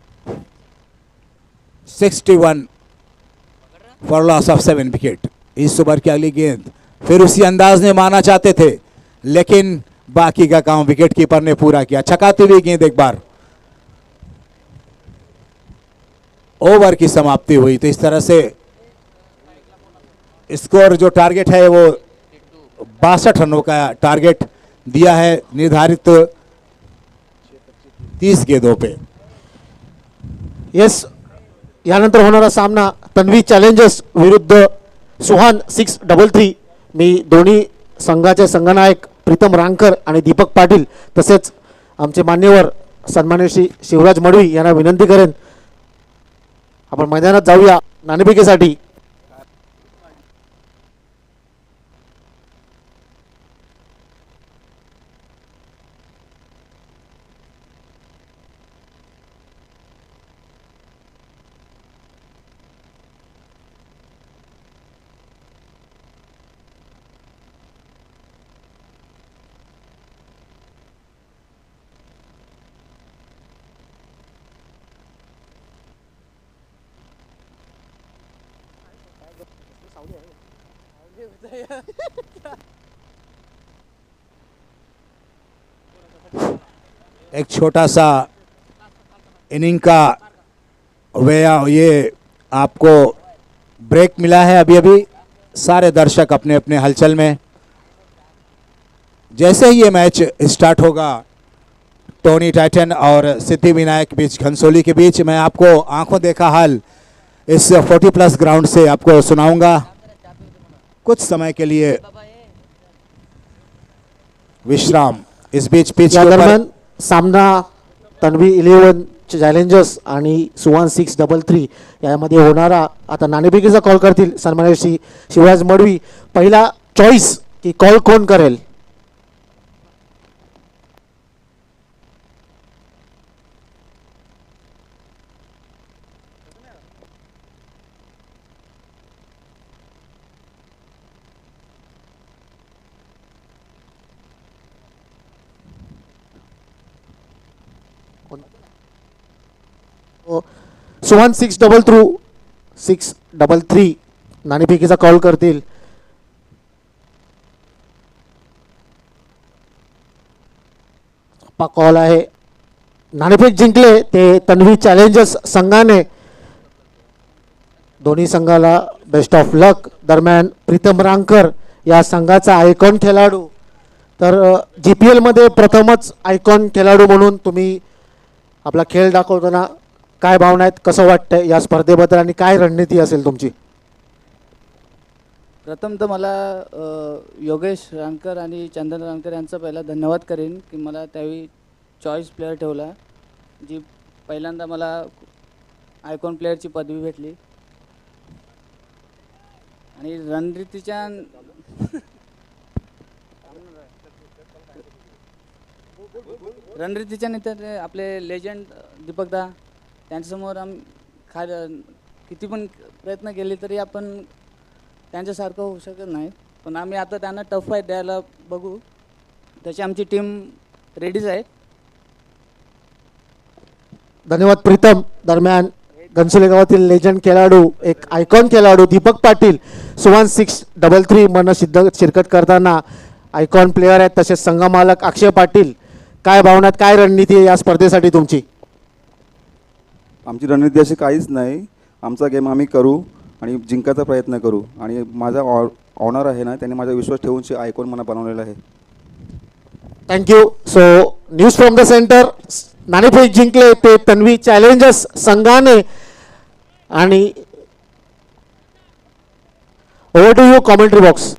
61 फॉर लॉस ऑफ 7 विकेट। इस ओवर की अगली गेंद फिर उसी अंदाज में मारना चाहते थे लेकिन बाकी का काम विकेट कीपर ने पूरा किया। छकाती हुई गेंद एक बार, ओवर की समाप्ति हुई। तो इस तरह से स्कोर जो टारगेट है वो 62 रनों का टारगेट दिया है निर्धारित 30 गेंदों पे। येस, यानंतर होणारा सामना तन्वी चॅलेंजर्स विरुद्ध सुहान 633. मी दोन्ही संघाचे संघनायक प्रीतम रांगकर आणि दीपक पाटील तसेच आमचे मान्यवर सन्माननीय श्री शिवराज मडवी यांना विनंती करेन आपण मैदानात जाऊया नाणेफेकीसाठी. एक छोटा सा इनिंग का ये आपको ब्रेक मिला है अभी अभी. सारे दर्शक अपने अपने हलचल में. जैसे ही ये मैच स्टार्ट होगा टोनी टाइटन और सिद्धि विनायक बीच घनसोली के बीच, मैं आपको आंखों देखा हाल इस 40+ ग्राउंड से आपको सुनाऊंगा. कुछ समय के लिए विश्राम. इस बीच पिच या के ऊपर दरम्यान सामना तन्वी 11 चॅलेंजर्स आणि सुहान 633 यामध्ये होणारा. आता नाणेफेकीचा कॉल करतील सन्माननीय श्री शिवराज मडवी. पहिला चॉईस की कॉल कोण करेल? सुहान 633 नाणेफेकीचा कॉल करतील. कॉल आहे. नाणेफेक जिंकले ते तन्वी चॅलेंजर्स संघाने. दोन्ही संघाला बेस्ट ऑफ लक. दरम्यान प्रीतम रांगकर या संघाचा आयकॉन खेळाडू. तर GPL मध्ये प्रथमच आयकॉन खेळाडू म्हणून तुम्ही आपला खेळ दाखवताना काय भावना आहेत, कसं वाटतंय या स्पर्धेबद्दल आणि काय रणनीती असेल तुमची? प्रथम तर मला योगेश रांगकर आणि चंदन रांगकर यांचा पहिला धन्यवाद करेन की मला त्यावेळी चॉईस प्लेअर ठेवला, जी पहिल्यांदा मला आयकॉन प्लेअरची पदवी भेटली. आणि रणनीतीच्या नेत्याने आपले लेजंड दीपकदा त्यांच्यासमोर किती पण प्रयत्न केले तरी आपण त्यांच्यासारखं होऊ शकत नाही. पण आम्ही आता त्यांना टफ फाईट द्यायला बघू. तशी आमची टीम रेडीच आहे. धन्यवाद प्रीतम. दरम्यान घनसोली गावातील लेजंड खेळाडू, एक आयकॉन खेळाडू दीपक पाटील सुहान 633 मन शिरकत करताना आयकॉन प्लेअर आहेत. तसेच संघमालक अक्षय पाटील. काय भावनात, काय रणनीती आहे या स्पर्धेसाठी तुमची? आमची रणनीती अशी काहीच नाही. आमचा गेम आम्ही करू आणि जिंकायचा प्रयत्न करू. आणि माझा ऑनर आहे ना, त्याने माझा विश्वास ठेवून आयकॉन मला बनवलेला आहे. Thank you. So news from the centre. नाणेफेक जिंकले ते तन्वी चॅलेंजर्स संघाने. आणि over to you commentary box.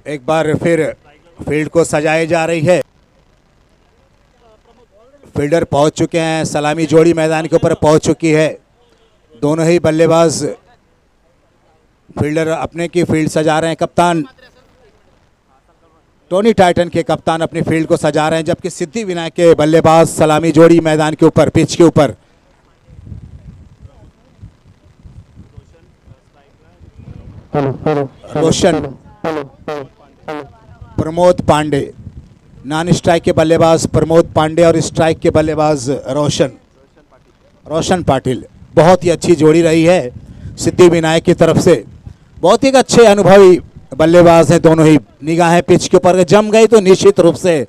एक बार फिर फील्ड को सजाई जा रही है. फील्डर पहुंच चुके हैं. सलामी जोड़ी मैदान के ऊपर पहुंच चुकी है. दोनों ही बल्लेबाज फील्डर अपने की फील्ड सजा रहे हैं. कप्तान टोनी टाइटन के कप्तान अपनी फील्ड को सजा रहे हैं, जबकि सिद्धि विनायक के बल्लेबाज सलामी जोड़ी मैदान के ऊपर पिच के ऊपर. रोशन प्रमोद पांडे, नॉन स्ट्राइक के बल्लेबाज प्रमोद पांडे और स्ट्राइक के बल्लेबाज रोशन पाटिल। बहुत ही अच्छी जोड़ी रही है सिद्धि विनायक की तरफ से। बहुत ही अच्छे अनुभवी बल्लेबाज हैं दोनों ही। निगाहें पिच के ऊपर जम गई तो निश्चित रूप से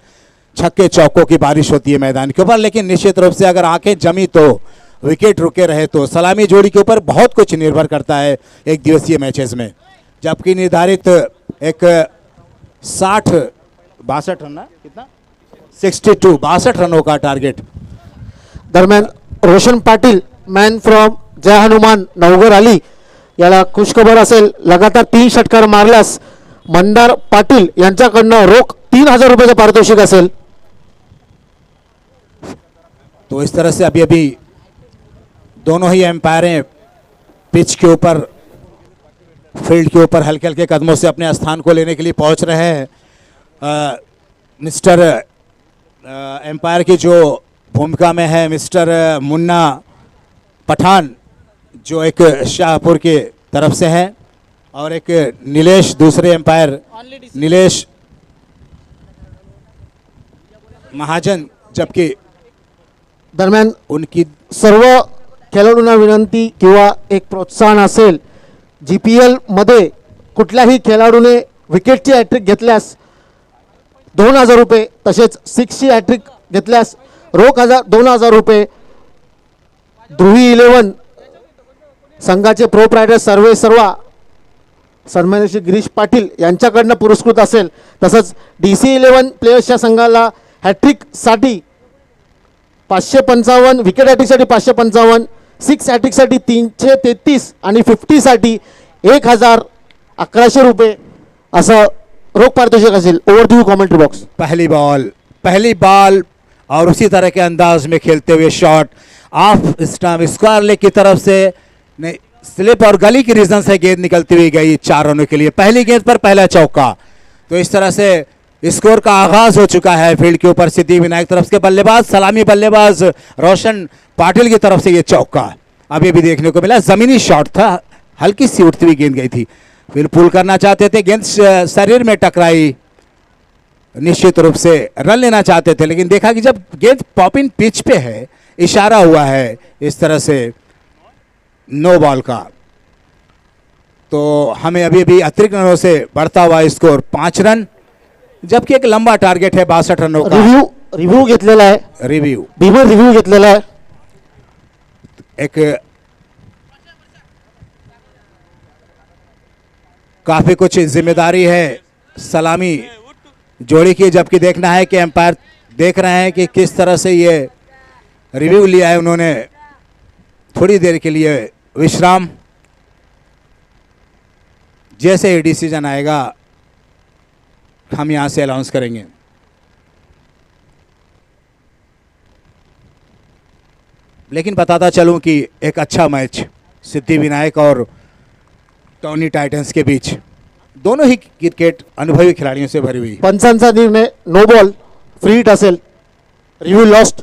छक्के चौकों की बारिश होती है मैदान के ऊपर, लेकिन निश्चित रूप से अगर आंखें जमी तो विकेट रुके रहे तो सलामी जोड़ी के ऊपर बहुत कुछ निर्भर करता है एक दिवसीय मैचेस में। जबकि निर्धारित एक 62 रन, कितना 62 रनों का टारगेट। दरम्यान रोशन पाटील मॅन फ्रॉम जय हनुमान नवघर आली, याला खुशखबर असेल, लगातार 3 षटकार मारल्यास मंदार पाटील यांच्याकडनं रोख 3000 रुपयाचं पारितोषिक असेल। तो इस तरह से अभी अभी दोनों ही एम्पायरें पिच के ऊपर, फील्ड के ऊपर हल्के हल्के कदमों से अपने स्थान को लेने के लिए पहुंच रहे हैं। मिस्टर एम्पायर की जो भूमिका में है मिस्टर मुन्ना पठान, जो एक शाहपुर के तरफ से हैं, और एक नीलेश दूसरे एम्पायर नीलेश महाजन, जबकि दरम्यान उनकी सर्व खेळाडूंना विनंती किंवा एक प्रोत्साहन असेल, GPL मध्ये कुठल्याही खेळाडूने विकेटची हॅट्रिक घेतल्यास 2000 रुपये, तसेच 6ची हॅट्रिक घेतल्यास रोख 2000 रुपये। ध्रुवी 11 संघाचे प्रो प्रायडर सर्वा सन्माननीय श्री गिरीश पाटील यांच्याकडनं पुरस्कृत असेल। तसंच DC 11 प्लेयर्सच्या संघाला हॅट्रिकसाठी 555, विकेट हॅट्रिकसाठी 555, 6 हॅट्रिकसाठी 333 आणि 50साठी 1100 रुपये असं रोख पारितोषिक असेल। Over to commentary box. पहली बॉल और उसी तरह के अंदाज में खेलते हुए shot off stump square leg की तरफ से, नहीं स्लिप और गली की रीजन से गेंद निकलती हुई गई 4 रनों के लिए। पहली गेंद पर पहला चौका। तो इस तरह से स्कोर का आगाज हो चुका है फील्ड के ऊपर सिद्धि विनायक तरफ के बल्लेबाज, सलामी बल्लेबाज रोशन पाटिल की तरफ से ये चौका अभी भी देखने को मिला। जमीनी शॉट था, हल्की सी उठती हुई गेंद गई थी, फिर पुल करना चाहते थे, गेंद शरीर में टकराई, निश्चित रूप से रन लेना चाहते थे, लेकिन देखा कि जब गेंद पॉपिंग पिच पे है, इशारा हुआ है इस तरह से नो बॉल का, तो हमें अभी भी अतिरिक्त रनों से बढ़ता हुआ स्कोर 5 रन, जबकि एक लंबा टारगेट है 62 रनों का। रिव्ह्यू घेतलेला आहे, भीमर रिव्ह्यू घेतलेला आहे। एक काफी कुछ जिम्मेदारी है सलामी जोड़ी की, जबकि देखना है कि एम्पायर देख रहे हैं कि किस तरह से ये रिव्यू लिया है उन्होंने। थोड़ी देर के लिए विश्राम, जैसे ही डिसीजन आएगा हम यहां से अनाउंस करेंगे। लेकिन बताता चलूं कि एक अच्छा मैच सिद्धि विनायक और टॉनी टाइटंस के बीच, दोनों ही क्रिकेट अनुभवी खिलाड़ियों से भरी हुई। पंचांचा निर्णय नो बॉल, फ्री हिट असेल, रिव्ह्यू लॉस्ट।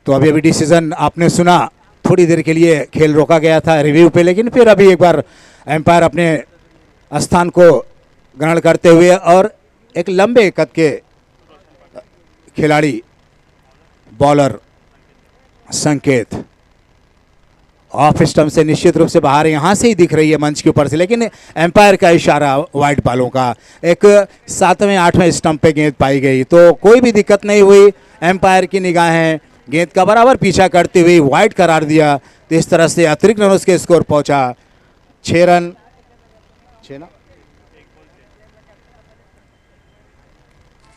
तो अभी अभी डिसीजन आपने सुना, थोड़ी देर के लिए खेल रोका गया था रिव्यू पे, लेकिन फिर अभी एक बार एम्पायर अपने स्थान को ग्रहण करते हुए और एक लंबे कद के खिलाड़ी बॉलर संकेत ऑफ स्टंप से निश्चित रूप से बाहर यहां से ही दिख रही है मंच के ऊपर से, लेकिन एम्पायर का इशारा वाइड बॉलों का, एक 7वें 8वें स्टंप पे गेंद पाई गई, तो कोई भी दिक्कत नहीं हुई। एम्पायर की निगाहें गेंद का बराबर पीछा करते हुए वाइड करार दिया, तो इस तरह से अतिरिक्त रनों के स्कोर पहुंचा 6 रन,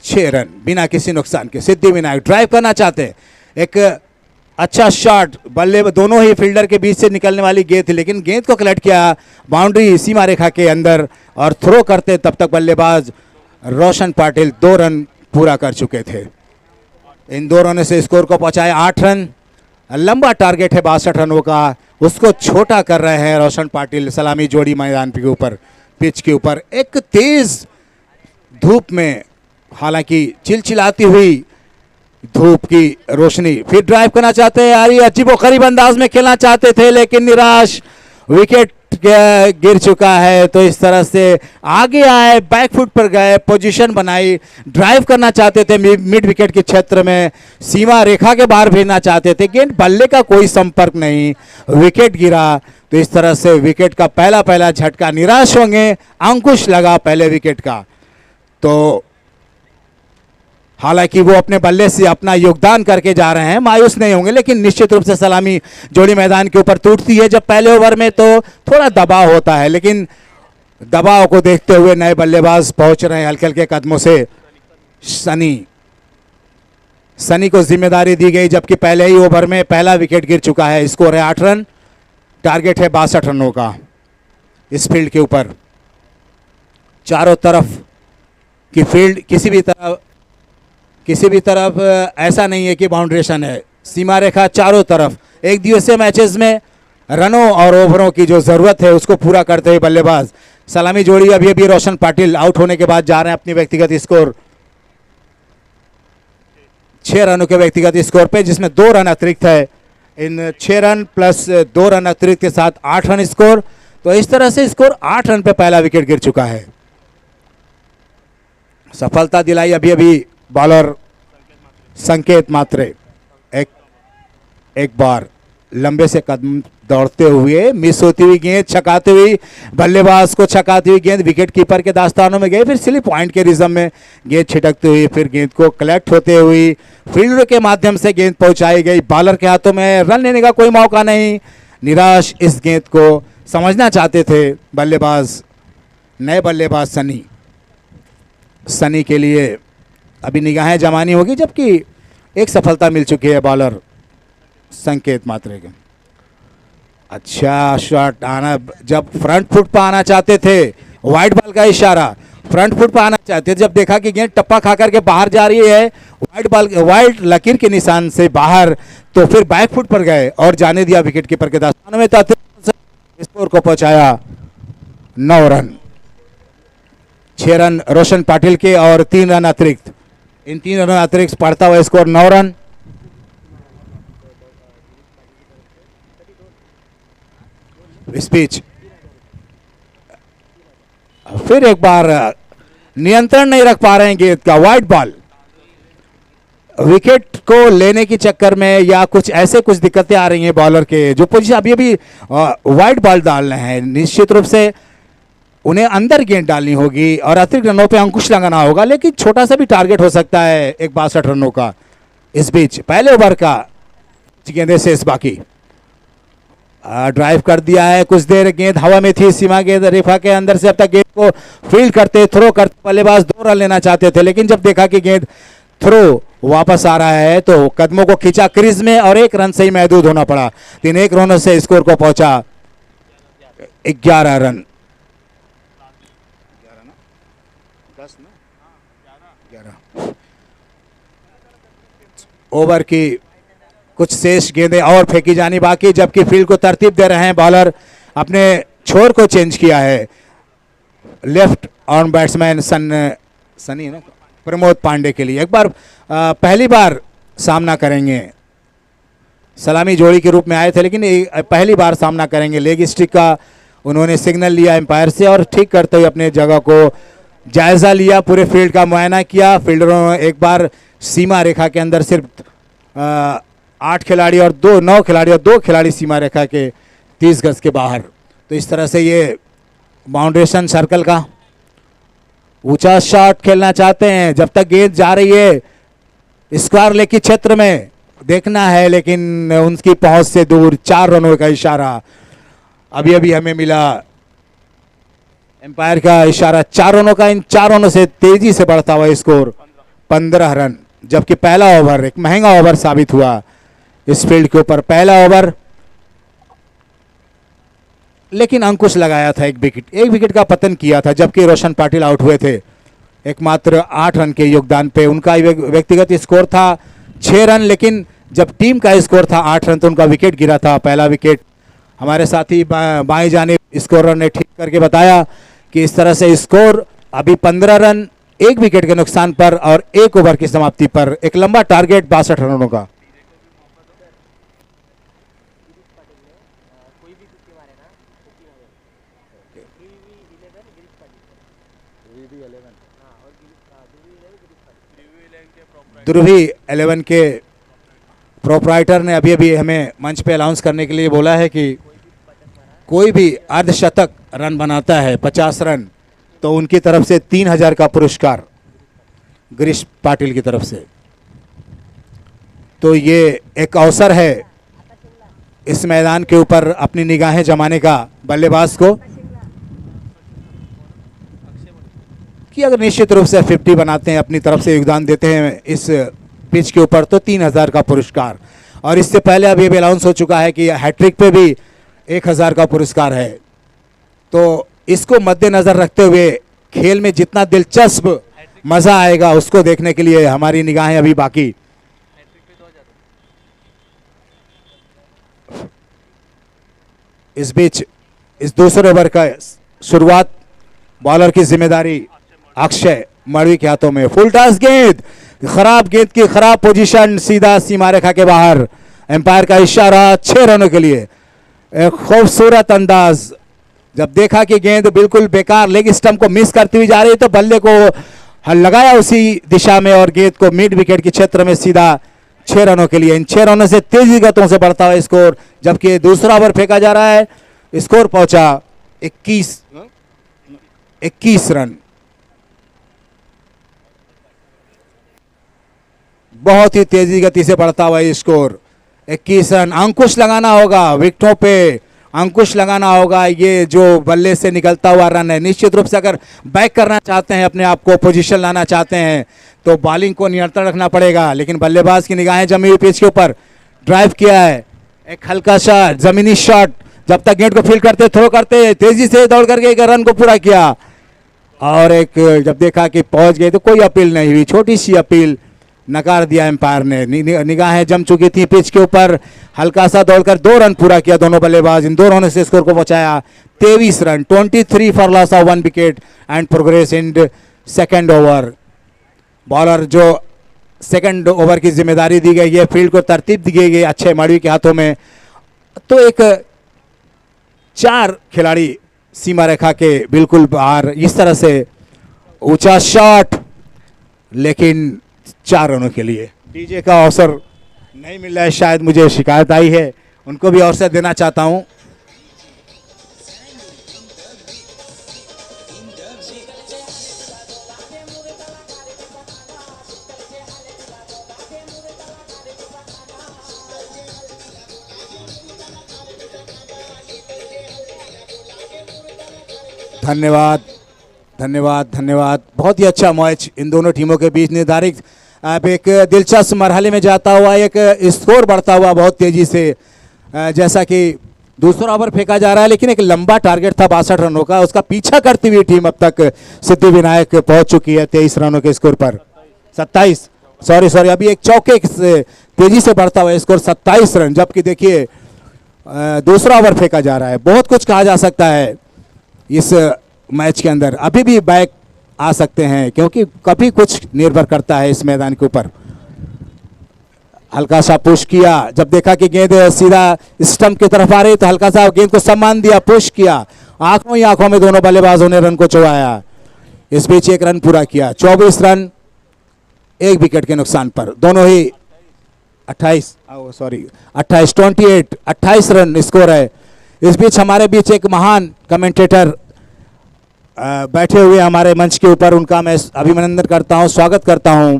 6 रन बिना किसी नुकसान के। सिद्धि विनायक ड्राइव करना चाहते, एक अच्छा शॉट, बल्ले दोनों ही फील्डर के बीच से निकलने वाली गेंद थी, लेकिन गेंद को कलेक्ट किया बाउंड्री सीमा रेखा के अंदर और थ्रो करते तब तक बल्लेबाज रोशन पाटिल 2 रन पूरा कर चुके थे। इन 2 रनों से स्कोर को पहुंचाया 8 रन। लंबा टारगेट है 62 रनों का, उसको छोटा कर रहे हैं रोशन पाटिल। सलामी जोड़ी मैदान के ऊपर, पिच के ऊपर एक तेज धूप में, हालांकि चिलचिलाती हुई धूप की रोशनी, फिर ड्राइव करना चाहते हैं यार, ये अजीबोगरीब अंदाज में खेलना चाहते थे लेकिन निराश, विकेट गिर चुका है। तो इस तरह से आगे आए, बैक फुट पर गए, पोजीशन बनाई, ड्राइव करना चाहते थे मिड विकेट के क्षेत्र में, सीमा रेखा के बाहर भेजना चाहते थे, गेंद बल्ले का कोई संपर्क नहीं, विकेट गिरा। तो इस तरह से विकेट का पहला झटका, निराश होंगे, अंकुश लगा पहले विकेट का। तो हालांकि वो अपने बल्ले से अपना योगदान करके जा रहे हैं, मायूस नहीं होंगे, लेकिन निश्चित रूप से सलामी जोड़ी मैदान के ऊपर टूटती है जब पहले ओवर में तो थोड़ा दबाव होता है, लेकिन दबाव को देखते हुए नए बल्लेबाज पहुंच रहे हैं हल्के हल्के कदमों से। सनी को जिम्मेदारी दी गई, जबकि पहले ही ओवर में पहला विकेट गिर चुका है। स्कोर है 8 रन, टारगेट है 62 रनों का इस फील्ड के ऊपर। चारों तरफ की फील्ड किसी भी तरफ ऐसा नहीं है कि बाउंड्रेशन है, सीमा रेखा चारों तरफ। एक दिवसीय मैचेस में रनों और ओवरों की जो ज़रूरत है उसको पूरा करते हुए बल्लेबाज सलामी जोड़ी अभी रोशन पाटिल आउट होने के बाद जा रहे हैं अपनी व्यक्तिगत स्कोर 6 रनों के व्यक्तिगत स्कोर पे, जिसमें 2 रन अतिरिक्त है। इन 6 रन प्लस 2 रन अतिरिक्त के साथ 8 रन स्कोर। तो इस तरह से स्कोर 8 रन पे पहला विकेट गिर चुका है। सफलता दिलाई अभी बॉलर संकेत मात्रे, एक बार लंबे से कदम दौड़ते हुए, मिस होती हुई गेंद, छकाते हुई बल्लेबाज को छकाती हुई गेंद विकेट कीपर के दास्तानों में गई, फिर स्लिप पॉइंट के रिज्म में गेंद छिटकती हुई, फिर गेंद को कलेक्ट होते हुई फील्डर के माध्यम से गेंद पहुंचाई गई बॉलर के हाथों में। रन लेने का कोई मौका नहीं, निराश इस गेंद को समझना चाहते थे बल्लेबाज, नए बल्लेबाज सनी के लिए अभी निगाहें जमानी होगी, जबकि एक सफलता मिल चुकी है बॉलर संकेत मात्रे के। अच्छा शॉट आना, जब फ्रंट फुट पर आना चाहते थे, वाइड बॉल का इशारा, फ्रंट फुट पर आना चाहते थे, जब देखा कि गेंद टप्पा खा करके बाहर जा रही है वाइड लकीर के निशान से बाहर, तो फिर बैक फुट पर गए और जाने दिया विकेट कीपर के दास्तान में। तो स्कोर को पहुंचाया 9 रन, 6 रन रोशन पाटिल के और 3 रन अतिरिक्त। इन 3 रनों अतिरिक्त पड़ता हुआ स्कोर 9 रन। स्पीच फिर एक बार नियंत्रण नहीं रख पा रहे हैं गेंद का, वाइड बॉल, विकेट को लेने के चक्कर में या कुछ दिक्कतें आ रही हैं बॉलर के, जो पोजीशन अभी वाइड बॉल डाल रहे हैं। निश्चित रूप से उन्हें अंदर गेंद डालनी होगी और अतिरिक्त रनों पे अंकुश लगाना होगा, लेकिन छोटा सा भी टारगेट हो सकता है एक 62 रनों का। इस बीच पहले ओवर का गेंदे शेष बाकी, ड्राइव कर दिया है, कुछ देर गेंद हवा में थी, सीमा गेंद रेखा के अंदर से अब तक गेंद को फील्ड करते, थ्रो करते बल्लेबाज 2 रन लेना चाहते थे, लेकिन जब देखा कि गेंद थ्रो वापस आ रहा है तो कदमों को खींचा क्रीज में और 1 रन से ही महदूद होना पड़ा। 3-1 रनों से स्कोर को पहुंचा 11 रन। ओवर की कुछ शेष गेंदें और फेंकी जानी बाकी, जबकि फील्ड को तरतीब दे रहे हैं बॉलर। अपने छोर को चेंज किया है, लेफ्ट आर्म बैट्समैन सनी ना प्रमोद पांडे के लिए एक बार पहली बार सामना करेंगे। सलामी जोड़ी के रूप में आए थे, लेकिन पहली बार सामना करेंगे। लेग स्टिक का उन्होंने सिग्नल लिया एम्पायर से और ठीक करते हुए अपने जगह को जायजा लिया, पूरे फील्ड का मुआयना किया। फील्डरों ने एक बार सीमा रेखा के अंदर सिर्फ 8 खिलाड़ी और 9 खिलाड़ी और 2 खिलाड़ी सीमा रेखा के 30 गज के बाहर। तो इस तरह से ये बाउंड्रेशन सर्कल का ऊंचा शॉट खेलना चाहते हैं, जब तक गेंद जा रही है स्क्वायर लेग के क्षेत्र में देखना है, लेकिन उनकी पहुंच से दूर। 4 रनों का इशारा अभी हमें मिला, एम्पायर का इशारा 4 रनों का। इन 4 रनों से तेजी से बढ़ता हुआ स्कोर 15 रन, जबकि पहला ओवर एक महंगा ओवर साबित हुआ इस फील्ड के ऊपर। पहला ओवर लेकिन अंकुश लगाया था, एक विकेट का पतन किया था, जबकि रोशन पाटिल आउट हुए थे एकमात्र 8 रन के योगदान पे। उनका व्यक्तिगत स्कोर था 6 रन, लेकिन जब टीम का स्कोर था 8 रन तो उनका विकेट गिरा था। पहला विकेट हमारे साथी बाएं जानिब स्कोरर ने ठीक करके बताया कि इस तरह से स्कोर अभी 15 रन एक विकेट के नुकसान पर और 1 ओवर की समाप्ति पर एक लंबा टारगेट 62 रनों का। ध्रुवी 11 के प्रोपराइटर ने अभी अभी हमें मंच पे अनाउंस करने के लिए बोला है कि कोई भी अर्धशतक रन बनाता है 50 रन तो उनकी तरफ से 3000 का पुरस्कार गिरीश पाटिल की तरफ से। तो ये एक अवसर है इस मैदान के ऊपर अपनी निगाहें जमाने का बल्लेबाज को कि अगर निश्चित रूप से 50 बनाते हैं, अपनी तरफ से योगदान देते हैं इस पिच के ऊपर तो 3000 का पुरस्कार। और इससे पहले अभी अभी अनाउंस हो चुका है कि हैट्रिक पे भी 1000 का पुरस्कार है। तो इसको मद्देनज़र रखते हुए खेल में जितना दिलचस्प मज़ा आएगा उसको देखने के लिए हमारी निगाहें अभी बाकी। इस बीच इस दूसरे ओवर का शुरुआत बॉलर की जिम्मेदारी अक्षय मड़वी के हाथों में। फुल टॉस गेंद, खराब गेंद की खराब पोजीशन, सीधा सीमा रेखा के बाहर। एम्पायर का इशारा 6 रनों के लिए। एक खूबसूरत अंदाज, जब देखा कि गेंद बिल्कुल बेकार लेग स्टंप को मिस करती हुई जा रही तो बल्ले को लगाया उसी दिशा में और गेंद को मिड विकेट के क्षेत्र में सीधा 6 रनों के लिए। इन 6 रनों से तेजी गतों से बढ़ता हुआ स्कोर, जबकि दूसरा ओवर फेंका जा रहा है। स्कोर पहुंचा 21 रन। बहुत ही तेजी गति से बढ़ता हुआ स्कोर 21 रन। अंकुश लगाना होगा विकेटों पे, अंकुश लगाना होगा। ये जो बल्ले से निकलता हुआ रन है, निश्चित रूप से अगर बैक करना चाहते हैं, अपने आप को पोजीशन लाना चाहते हैं तो बॉलिंग को नियंत्रण रखना पड़ेगा। लेकिन बल्लेबाज की निगाहें जमी हुई पिच के ऊपर, ड्राइव किया है, एक हल्का सा जमीनी शॉट, जब तक गेंद को फील्ड करते थ्रो करते तेजी से दौड़ करके एक रन को पूरा किया। और एक जब देखा कि पहुंच गए तो कोई अपील नहीं हुई, छोटी सी अपील नकार दिया एम्पायर ने। निगाहें जम चुकी थी पिच के ऊपर, हल्का सा दौड़कर 2 रन पूरा किया दोनों बल्लेबाज। इन 2 रनों से स्कोर को पहुंचाया 23 run. 23 for loss of 1 wicket and progress in second over. Bowler जो सेकंड ओवर की जिम्मेदारी दी गई है, फील्ड को तरतीब दी गई है अक्षय मड़वी के हाथों में। तो एक 4 खिलाड़ी सीमा रेखा के बिल्कुल बाहर, इस तरह से ऊंचा शॉट, लेकिन 4 रनों के लिए। डीजे का अवसर नहीं मिल रहा है, शायद मुझे शिकायत आई है, उनको भी अवसर देना चाहता हूं। धन्यवाद धन्यवाद धन्यवाद। बहुत ही अच्छा मैच इन दोनों टीमों के बीच निर्धारित अब एक दिलचस्प मरहले में जाता हुआ, एक स्कोर बढ़ता हुआ बहुत तेजी से। जैसा कि दूसरा ओवर फेंका जा रहा है, लेकिन एक लंबा टारगेट था 62 रनों का, उसका पीछा करती हुई टीम अब तक सिद्धि विनायक पहुंच चुकी है 23 रनों के स्कोर पर। 27 सॉरी अभी एक चौके से तेजी से बढ़ता हुआ स्कोर 27 रन। जबकि देखिए दूसरा ओवर फेंका जा रहा है। बहुत कुछ कहा जा सकता है इस मैच के अंदर, अभी भी बैक आ सकते हैं क्योंकि कभी कुछ निर्भर करता है इस मैदान के ऊपर। हल्का सा पुश किया, जब देखा कि गेंद सीधा स्टंप की तरफ आ रही तो हल्का सा गेंद को सम्मान दिया, पुश किया, आंखों ही आंखों में दोनों बल्लेबाजों ने रन को चुराया। इस बीच 1 रन पूरा किया। 24 रन 1 विकेट के नुकसान पर। दोनों ही 28 रन स्कोर है। इस बीच हमारे बीच एक महान कमेंटेटर बैठे हुए हमारे मंच के ऊपर, उनका मैं अभिनंदन करता हूं, स्वागत करता हूं।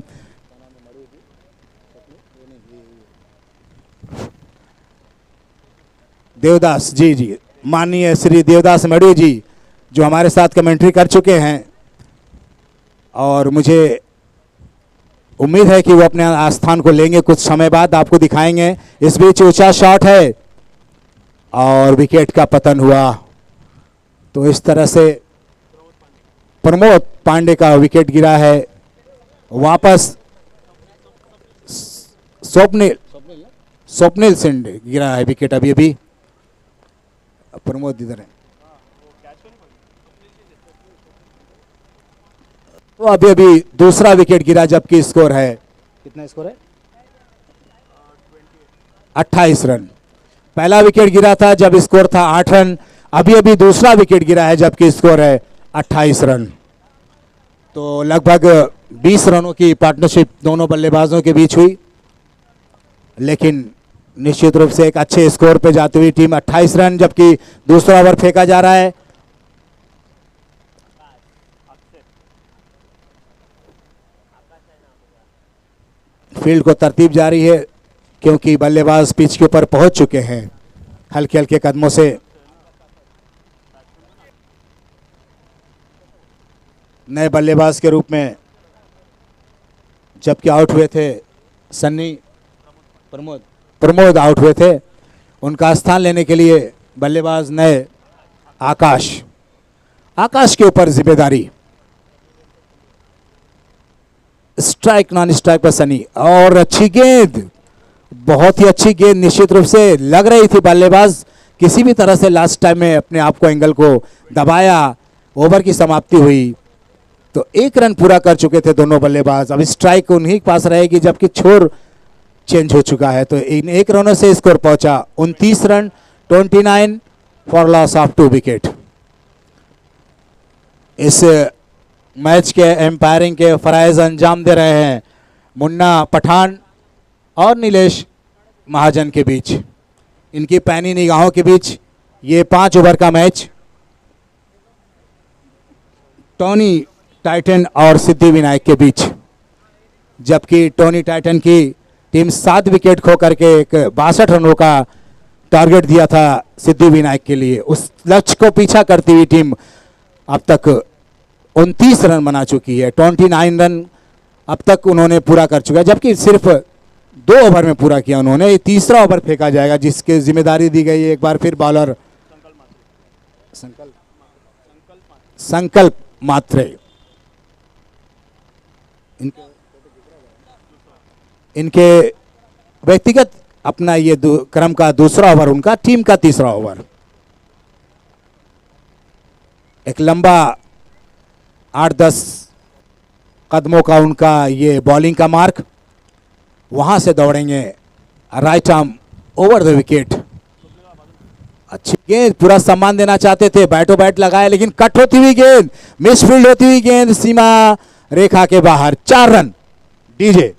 देवदास जी, माननीय श्री देवदास मड़वी जी, जो हमारे साथ कमेंट्री कर चुके हैं और मुझे उम्मीद है कि वो अपने स्थान को लेंगे, कुछ समय बाद आपको दिखाएंगे। इस बीच ऊंचा शॉट है और विकेट का पतन हुआ। तो इस तरह से प्रमोद पांडे का विकेट गिरा है। वापस स्वप्निल सिंह गिरा है विकेट अभी अभी। प्रमोद इधर है। तो अभी अभी दूसरा विकेट गिरा जबकि स्कोर है, कितना स्कोर है, 28 रन। पहला विकेट गिरा था जब स्कोर था 8 रन, अभी अभी दूसरा विकेट गिरा है जबकि स्कोर है 28 रन। तो लगभग 20 रनों की पार्टनरशिप दोनों बल्लेबाजों के बीच हुई, लेकिन निश्चित रूप से एक अच्छे स्कोर पे जाती हुई टीम 28 रन, जबकि दूसरा ओवर फेंका जा रहा है। फील्ड को तरतीब जारी है क्योंकि बल्लेबाज पिच के ऊपर पहुंच चुके हैं हल्के हल्के कदमों से। नए बल्लेबाज के रूप में जबकि आउट हुए थे सन्नी, प्रमोद आउट हुए थे, उनका स्थान लेने के लिए बल्लेबाज नए आकाश के ऊपर जिम्मेदारी। स्ट्राइक नॉन स्ट्राइक पर सनी, और अच्छी गेंद, बहुत ही अच्छी गेंद, निश्चित रूप से लग रही थी बल्लेबाज किसी भी तरह से लास्ट टाइम में अपने आप को एंगल को दबाया। ओवर की समाप्ति हुई तो 1 रन पूरा कर चुके थे दोनों बल्लेबाज। अब स्ट्राइक उन्हीं के पास रहेगी जबकि छोर चेंज हो चुका है, तो इन 1 रनों से स्कोर पहुंचा 29 run, 29 for loss of 2 wicket. इस मैच के एम्पायरिंग के फराइज अंजाम दे रहे हैं मुन्ना पठान और नीलेश महाजन के बीच। इनकी पैनी निगाहों के बीच ये 5 ओवर का मैच टोनी टाइटन और सिद्धि विनायक के बीच, जबकि टोनी टाइटन की टीम 7 विकेट खो करके एक 62 रनों का टारगेट दिया था सिद्धि विनायक के लिए। उस लक्ष्य को पीछा करती हुई टीम अब तक 29 रन बना चुकी है। 29 रन अब तक उन्होंने पूरा कर चुका है, जबकि सिर्फ 2 ओवर में पूरा किया उन्होंने। तीसरा ओवर फेंका जाएगा जिसकी जिम्मेदारी दी गई है एक बार फिर बॉलर संकल्प मात्रे। इनके व्यक्तिगत अपना ये क्रम का दूसरा ओवर, उनका टीम का तीसरा ओवर। एक लंबा 8-10 कदमों का उनका ये बॉलिंग का मार्क, वहां से दौड़ेंगे right arm over the wicket. अच्छी गेंद, पूरा सम्मान देना चाहते थे, बैटो बैट लगाए, लेकिन कट होती हुई गेंद, मिसफील्ड होती हुई गेंद सीमा रेखा के बाहर। 4 रन डीजे।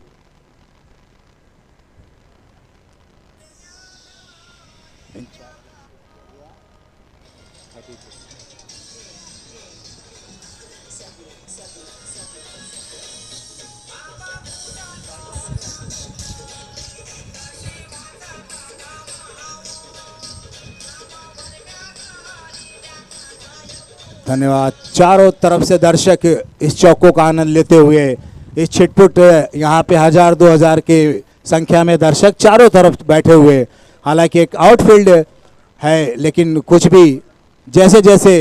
धन्यवाद। चारों तरफ से दर्शक इस चौकों का आनंद लेते हुए, इस छिटपुट यहाँ पे 1000-2000 की संख्या में दर्शक चारों तरफ बैठे हुए। हालांकि एक आउटफील्ड है, लेकिन कुछ भी जैसे जैसे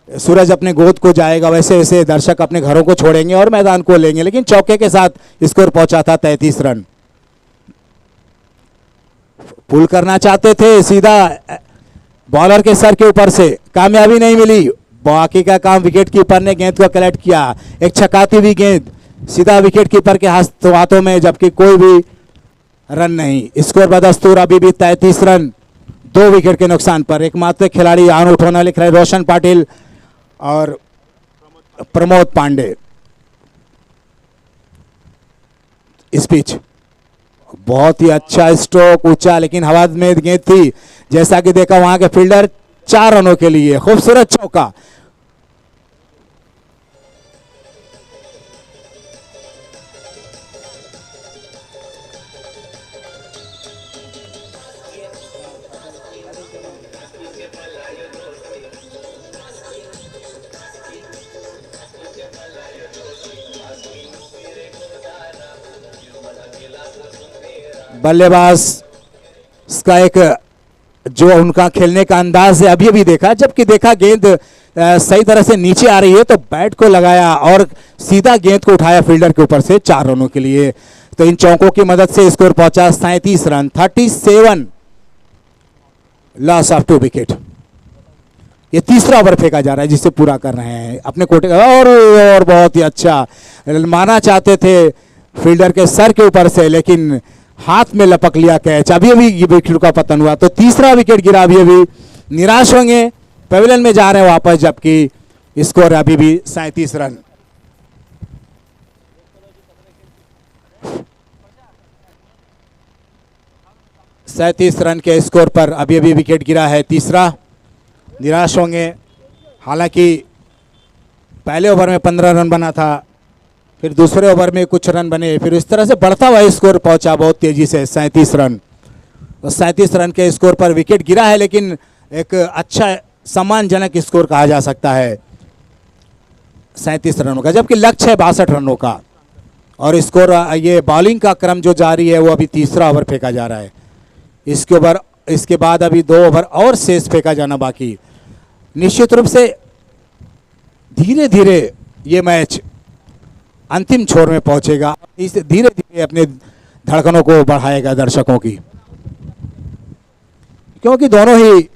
सूरज अपने गोद को जाएगा वैसे वैसे दर्शक अपने घरों को छोड़ेंगे और मैदान को लेंगे। लेकिन चौके के साथ स्कोर पहुंचा था 33 रन। पुल करना चाहते थे सीधा बॉलर के सर के ऊपर से, कामयाबी नहीं मिली। बाकी का काम विकेट कीपर ने गेंद को कलेक्ट किया, एक छकाती हुई गेंद सीधा विकेट कीपर के हाथों में, जबकि कोई भी रन नहीं। स्कोर बदस्तूर अभी भी 33 रन 2 विकेट के नुकसान पर। एकमात्र खिलाड़ी आउट होना लिख रहे रोशन पाटिल और प्रमोद पांडे। इस पिच बहुत ही अच्छा स्ट्रोक, ऊंचा, लेकिन हवा में गेंद थी, जैसा कि देखा वहां के फील्डर। 4 रनों के लिए खूबसूरत चौका। बल्लेबाज का एक जो उनका खेलने का अंदाज है अभी अभी देखा, जबकि देखा गेंद सही तरह से नीचे आ रही है तो बैट को लगाया और सीधा गेंद को उठाया फील्डर के ऊपर से 4 रनों के लिए। तो इन चौकों की मदद से स्कोर पहुंचा 37 रन, 37 लॉस ऑफ 2 विकेट। ये तीसरा ओवर फेंका जा रहा है जिसे पूरा कर रहे हैं अपने कोटे का। और बहुत ही अच्छा मारना चाहते थे फील्डर के सर के ऊपर से, लेकिन हाथ में लपक लिया कैच। अभी अभी ये विकेट का पतन हुआ, तो तीसरा विकेट गिरा। अभी अभी निराश होंगे, पवेलियन में जा रहे हैं वापस, जबकि स्कोर अभी भी 37 रन। सैंतीस रन के स्कोर पर अभी अभी विकेट गिरा है तीसरा। निराश होंगे, हालांकि पहले ओवर में 15 रन बना था, फिर दूसरे ओवर में कुछ रन बने, फिर इस तरह से बढ़ता हुआ स्कोर पहुंचा बहुत तेजी से 37 रन। तो 37 रन के स्कोर पर विकेट गिरा है, लेकिन एक अच्छा सम्मानजनक स्कोर कहा जा सकता है 37 रनों का, जबकि लक्ष्य है 62 रनों का। और स्कोर ये बॉलिंग का क्रम जो जारी है वो अभी तीसरा ओवर फेंका जा रहा है। इसके बाद अभी 2 ओवर और शेष फेंका जाना बाकी। निश्चित रूप से धीरे धीरे ये मैच अंतिम छोर में पहुंचेगा, इस धीरे धीरे अपने धड़कनों को बढ़ाएगा दर्शकों की, क्योंकि दोनों ही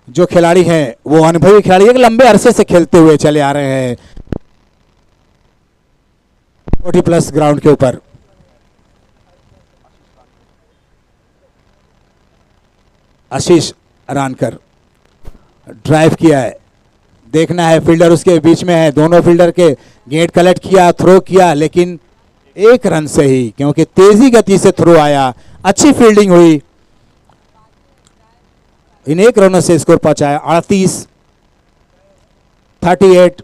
जो खिलाड़ी हैं वो अनुभवी खिलाड़ी, एक लंबे अरसे से खेलते हुए चले आ रहे हैं 40+ ग्राउंड के ऊपर। आशीष रानकर ड्राइव किया है, देखना है फील्डर उसके बीच में है, दोनों फील्डर के गेट कलेक्ट किया, थ्रो किया, लेकिन 1 रन से ही, क्योंकि तेजी गति से थ्रो आया, अच्छी फील्डिंग हुई, इन 1 रनों से स्कोर पहुंचाया 38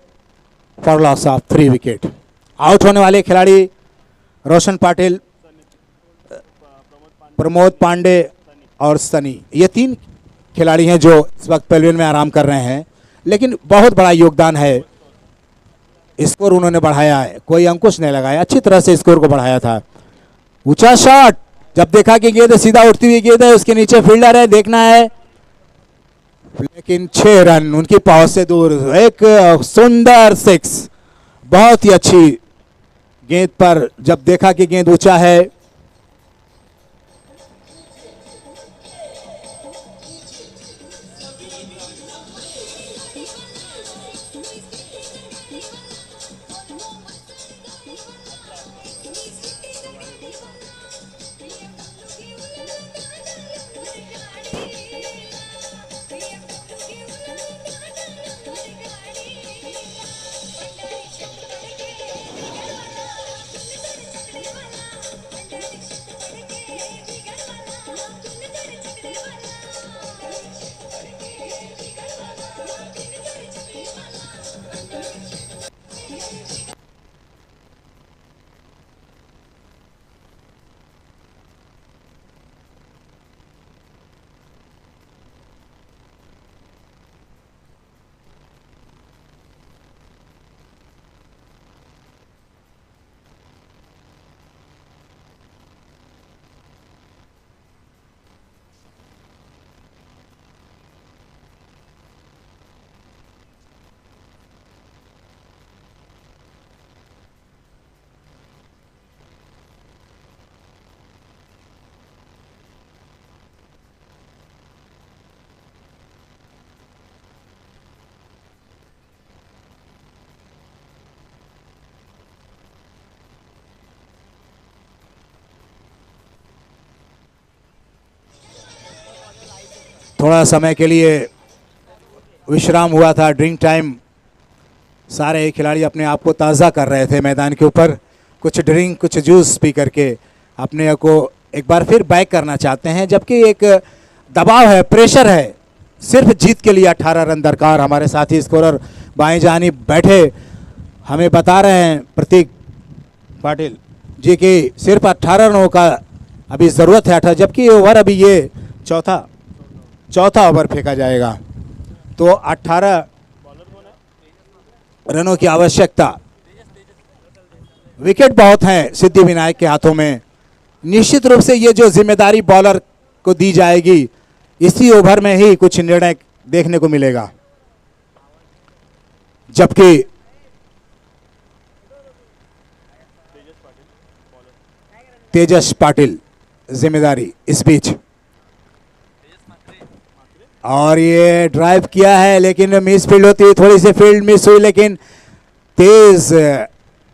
for loss of 3 wicket. Out होने वाले खिलाड़ी रोशन पाटिल, प्रमोद पांडे और सनी, ये 3 खिलाड़ी हैं जो इस वक्त पवेलियन में आराम कर रहे हैं, लेकिन बहुत बड़ा योगदान है, स्कोर उन्होंने बढ़ाया है, कोई अंकुश नहीं लगाया, अच्छी तरह से स्कोर को बढ़ाया था। ऊंचा शॉट, जब देखा कि गेंद सीधा उठती हुई गेंद है, उसके नीचे फील्डर है, देखना है, लेकिन 6 रन उनकी पहुंच से दूर। एक सुंदर 6, बहुत ही अच्छी गेंद पर, जब देखा कि गेंद ऊंचा है, थोड़ा समय के लिए विश्राम हुआ था, ड्रिंक टाइम, सारे खिलाड़ी अपने आप को ताज़ा कर रहे थे मैदान के ऊपर, कुछ ड्रिंक कुछ जूस पी करके अपने को एक बार फिर बैक करना चाहते हैं, जबकि एक दबाव है, प्रेशर है, सिर्फ जीत के लिए 18 रन दरकार। हमारे साथी स्कोरर बाएं जानिब बैठे हमें बता रहे हैं प्रतीक पाटिल जी कि सिर्फ 18 रनों का अभी ज़रूरत है, 18, जबकि ओवर अभी ये चौथा ओवर फेंका जाएगा, तो 18 रनों की आवश्यकता। विकेट बहुत हैं सिद्धि विनायक के हाथों में, निश्चित रूप से ये जो जिम्मेदारी बॉलर को दी जाएगी, इसी ओवर में ही कुछ निर्णय देखने को मिलेगा, जबकि तेजस पाटिल जिम्मेदारी इस बीच और ये ड्राइव किया है लेकिन मिस फील्ड होती है, थोड़ी सी फील्ड मिस हुई, लेकिन तेज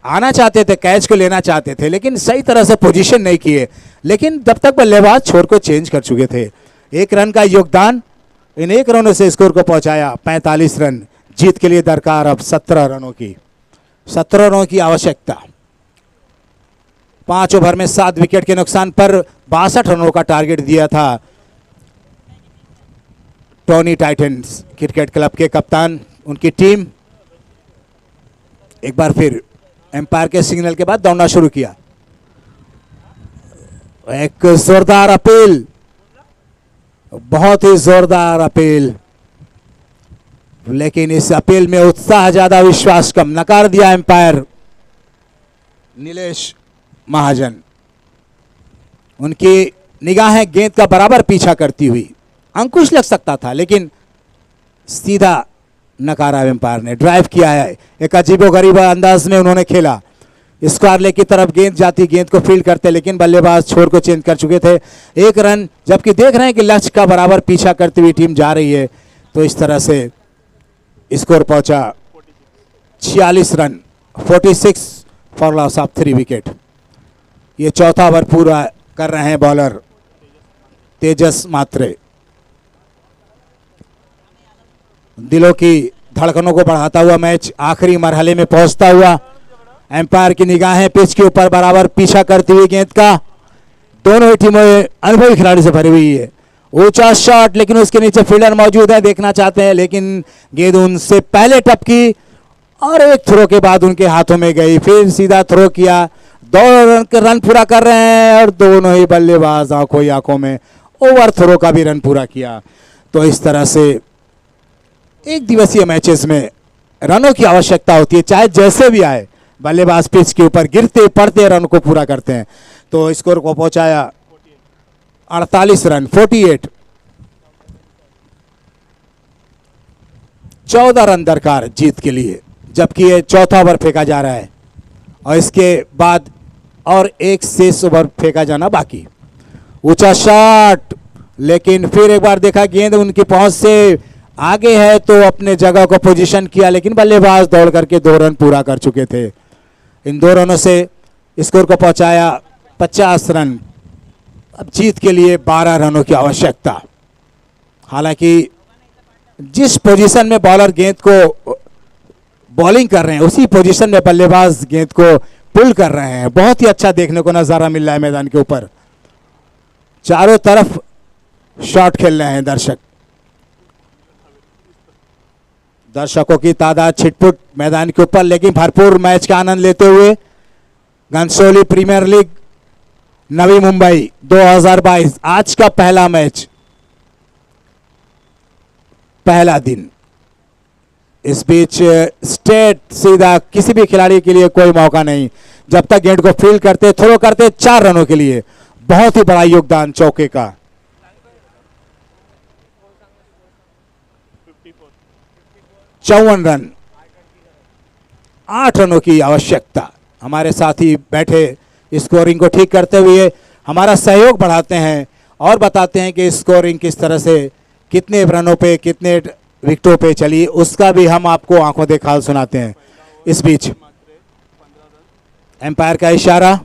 आना चाहते थे, कैच को लेना चाहते थे, लेकिन सही तरह से पोजीशन नहीं किए। लेकिन जब तक बल्लेबाज छोर को चेंज कर चुके थे, 1 रन का योगदान, इन 1 रनों से स्कोर को पहुंचाया 45 रन। जीत के लिए दरकार अब 17 रनों की आवश्यकता। 5 ओवर में 7 विकेट के नुकसान पर 62 रनों का टारगेट दिया था टॉनी टाइटंस क्रिकेट क्लब के कप्तान, उनकी टीम। एक बार फिर एम्पायर के सिग्नल के बाद दौड़ना शुरू किया। एक जोरदार अपील, बहुत ही जोरदार अपील, लेकिन इस अपील में उत्साह ज्यादा, विश्वास कम। नकार दिया एम्पायर नीलेश महाजन। उनकी निगाहें गेंद का बराबर पीछा करती हुई, अंकुश लग सकता था लेकिन सीधा नकारा एम्पायर ने। ड्राइव किया है, एक अजीबोगरीब अंदाज में उन्होंने खेला। स्क्वायर लेग की तरफ गेंद जाती, गेंद को फील्ड करते, लेकिन बल्लेबाज छोर को चेंज कर चुके थे। 1 रन, जबकि देख रहे हैं कि लक्ष्य का बराबर पीछा करती हुई टीम जा रही है, तो इस तरह से स्कोर पहुंचा 46 run, 46 for loss of 3 wicket. ये चौथा ओवर पूरा कर रहे हैं बॉलर तेजस मात्रे। दिलों की धड़कनों को बढ़ाता हुआ मैच आखिरी मरहले में पहुंचता हुआ, एम्पायर की निगाहें पिच के ऊपर बराबर पीछा करती हुई गेंद का। दोनों ही टीमें अनुभवी खिलाड़ी से भरी हुई है। ऊंचा शॉट, लेकिन उसके नीचे फील्डर मौजूद है, देखना चाहते हैं, लेकिन गेंद उनसे पहले टपकी और एक थ्रो के बाद उनके हाथों में गई। फिर सीधा थ्रो किया, 2 रन पूरा कर रहे हैं और दोनों ही बल्लेबाज आंखों ही आंखों में ओवर थ्रो का भी रन पूरा किया। तो इस तरह से एक दिवसीय मैचेस में रनों की आवश्यकता होती है, चाहे जैसे भी आए। बल्लेबाज पिच के ऊपर गिरते पड़ते रन को पूरा करते हैं। तो स्कोर को पहुंचाया 48 रन, 48। 14 रन दरकार जीत के लिए, जबकि ये चौथा ओवर फेंका जा रहा है और इसके बाद और एक शेष ओवर फेंका जाना बाकी। ऊंचा शॉट, लेकिन फिर एक बार देखा गेंद उनकी पहुंच से आगे है, तो अपने जगह को पोजीशन किया, लेकिन बल्लेबाज दौड़ करके 2 रन पूरा कर चुके थे। इन 2 रनों से स्कोर को पहुंचाया 50 रन। अब जीत के लिए 12 रनों की आवश्यकता। हालांकि जिस पोजीशन में बॉलर गेंद को बॉलिंग कर रहे हैं, उसी पोजीशन में बल्लेबाज गेंद को पुल कर रहे हैं। बहुत ही अच्छा देखने को नजारा मिल रहा है मैदान के ऊपर। चारों तरफ शॉट खेल रहे हैं दर्शकों की तादाद छिटपुट मैदान के ऊपर, लेकिन भरपूर मैच का आनंद लेते हुए घनसोली प्रीमियर लीग नवी मुंबई 2022 आज का पहला मैच, पहला दिन। इस बीच स्टेट सीधा किसी भी खिलाड़ी के लिए कोई मौका नहीं जब तक गेंद को फील्ड करते, थ्रो करते 4 रनों के लिए। बहुत ही बड़ा योगदान चौके का। 54 रन, 8 रनों की आवश्यकता। हमारे साथी बैठे स्कोरिंग को ठीक करते हुए हमारा सहयोग बढ़ाते हैं और बताते हैं कि स्कोरिंग किस तरह से, कितने रनों पे, कितने विकेटों पे चली, उसका भी हम आपको आंखों देखा हाल सुनाते हैं। इस बीच एम्पायर का इशारा,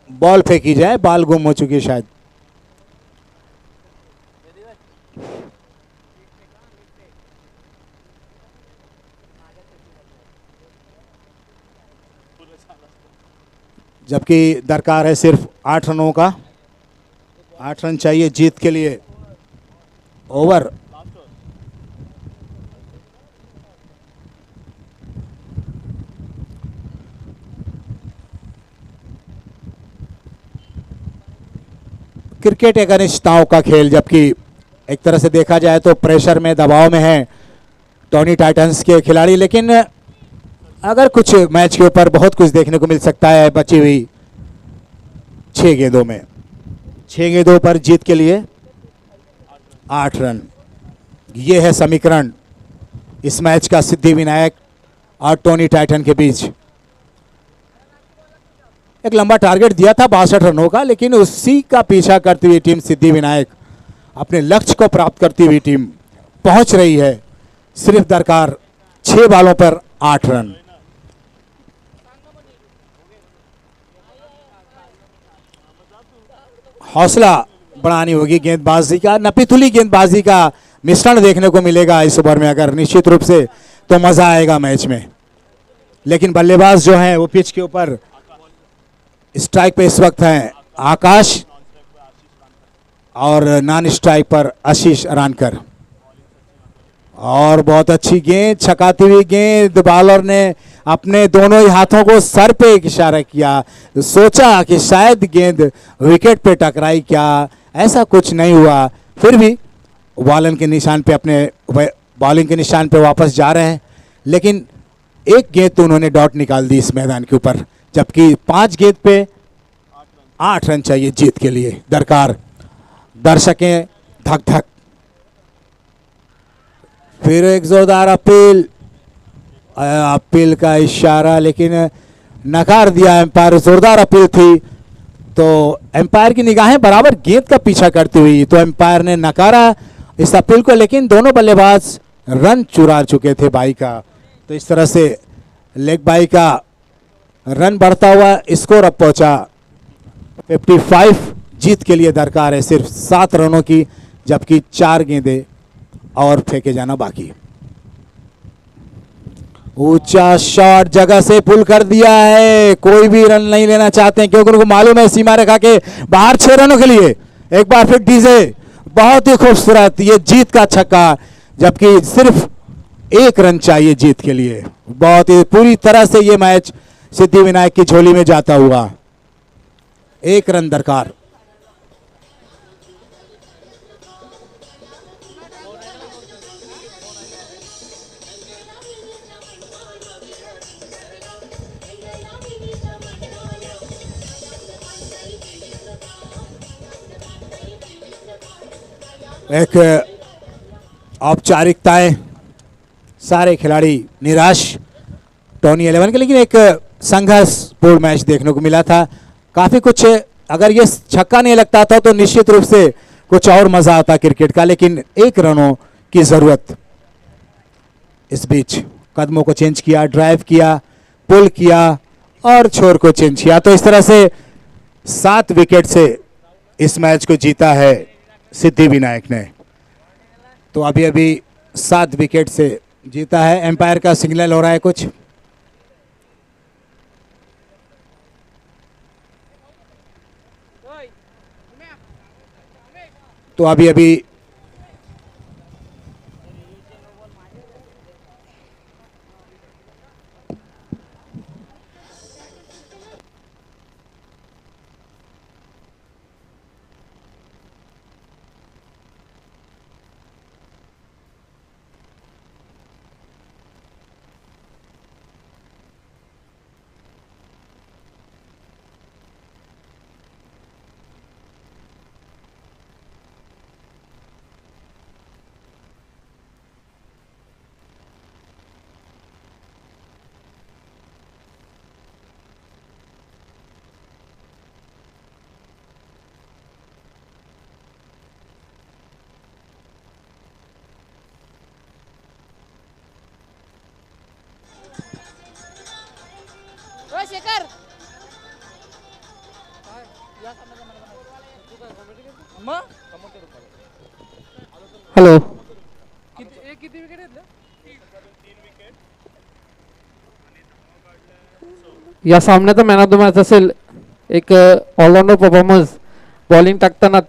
बॉल फेंकी जाए, बॉल गुम हो चुकी है शायद। जबकि दरकार है सिर्फ 8 रनों का। 8 रन चाहिए जीत के लिए। ओवर क्रिकेट एक अनिश्चितताओं का खेल, जबकि एक तरह से देखा जाए तो प्रेशर में, दबाव में है टॉनी टाइटंस के खिलाड़ी, लेकिन अगर कुछ मैच के ऊपर बहुत कुछ देखने को मिल सकता है बची हुई 6 गेंदों में। 6 गेंदों पर जीत के लिए 8 रन, ये है समीकरण इस मैच का सिद्धिविनायक और टोनी टाइटन के बीच। एक लंबा टारगेट दिया था 62 रनों का, लेकिन उसी का पीछा करती हुई टीम सिद्धिविनायक अपने लक्ष्य को प्राप्त करती हुई टीम पहुंच रही है। सिर्फ दरकार 6 बॉलों पर 8 रन। हौसला बढ़ानी होगी गेंदबाजी का, नपीतुली गेंदबाजी का मिश्रण देखने को मिलेगा इस ओवर में अगर, निश्चित रूप से तो मजा आएगा मैच में। लेकिन बल्लेबाज जो हैं वो पिच के ऊपर स्ट्राइक पे इस वक्त हैं आकाश और नॉन स्ट्राइक पर आशीष रानकर। और बहुत अच्छी गेंद, छकाती हुई गेंद, बॉलर ने अपने दोनों ही हाथों को सर पे इशारा किया, सोचा कि शायद गेंद विकेट पे टकराई, क्या ऐसा कुछ नहीं हुआ। फिर भी बॉलिंग के निशान पे बॉलिंग के निशान पे वापस जा रहे हैं, लेकिन एक गेंद तो उन्होंने डॉट निकाल दी इस मैदान के ऊपर, जबकि 5 गेंद पे 8 रन चाहिए जीत के लिए दरकार। दर्शकें धक धक। फिर एक जोरदार अपील का इशारा, लेकिन नकार दिया एम्पायर। जोरदार अपील थी तो एम्पायर की निगाहें बराबर गेंद का पीछा करती हुई, तो एम्पायर ने नकारा इस अपील को, लेकिन दोनों बल्लेबाज रन चुरा चुके थे बाई का। तो इस तरह से लेग बाई का रन बढ़ता हुआ स्कोर अब पहुंचा 55। जीत के लिए दरकार है सिर्फ 7 रनों की, जबकि 4 गेंदें और फेंके जाना बाकी। ऊंचा शॉट जगह से पुल कर दिया है, कोई भी रन नहीं लेना चाहते हैं क्योंकि उनको मालूम है सीमा रेखा के बाहर 6 रनों के लिए। एक बार फिर डीजे, बहुत ही खूबसूरत ये जीत का छक्का, जबकि सिर्फ 1 रन चाहिए जीत के लिए। बहुत ही पूरी तरह से ये मैच सिद्धिविनायक की झोली में जाता हुआ। 1 रन दरकार। एक औपचारिकताएं, सारे खिलाड़ी निराश टोनी 11 के, लेकिन एक संघर्षपूर्ण मैच देखने को मिला था। काफ़ी कुछ, अगर ये छक्का नहीं लगता था तो निश्चित रूप से कुछ और मज़ा आता क्रिकेट का, लेकिन 1 रनों की ज़रूरत। इस बीच कदमों को चेंज किया, ड्राइव किया, पुल किया और छोर को चेंज किया, तो इस तरह से 7 विकेट से इस मैच को जीता है सिद्धिविनायक ने। तो अभी अभी 7 विकेट से जीता है। एम्पायर का सिग्नल हो रहा है कुछ। तो अभी अभी शेखर हॅलो, किती विकेट आहेत? या सामन्याचा मॅन ऑफ द मॅच असेल एक ऑलराऊंडर परफॉर्मन्स बॉलिंग टाकताना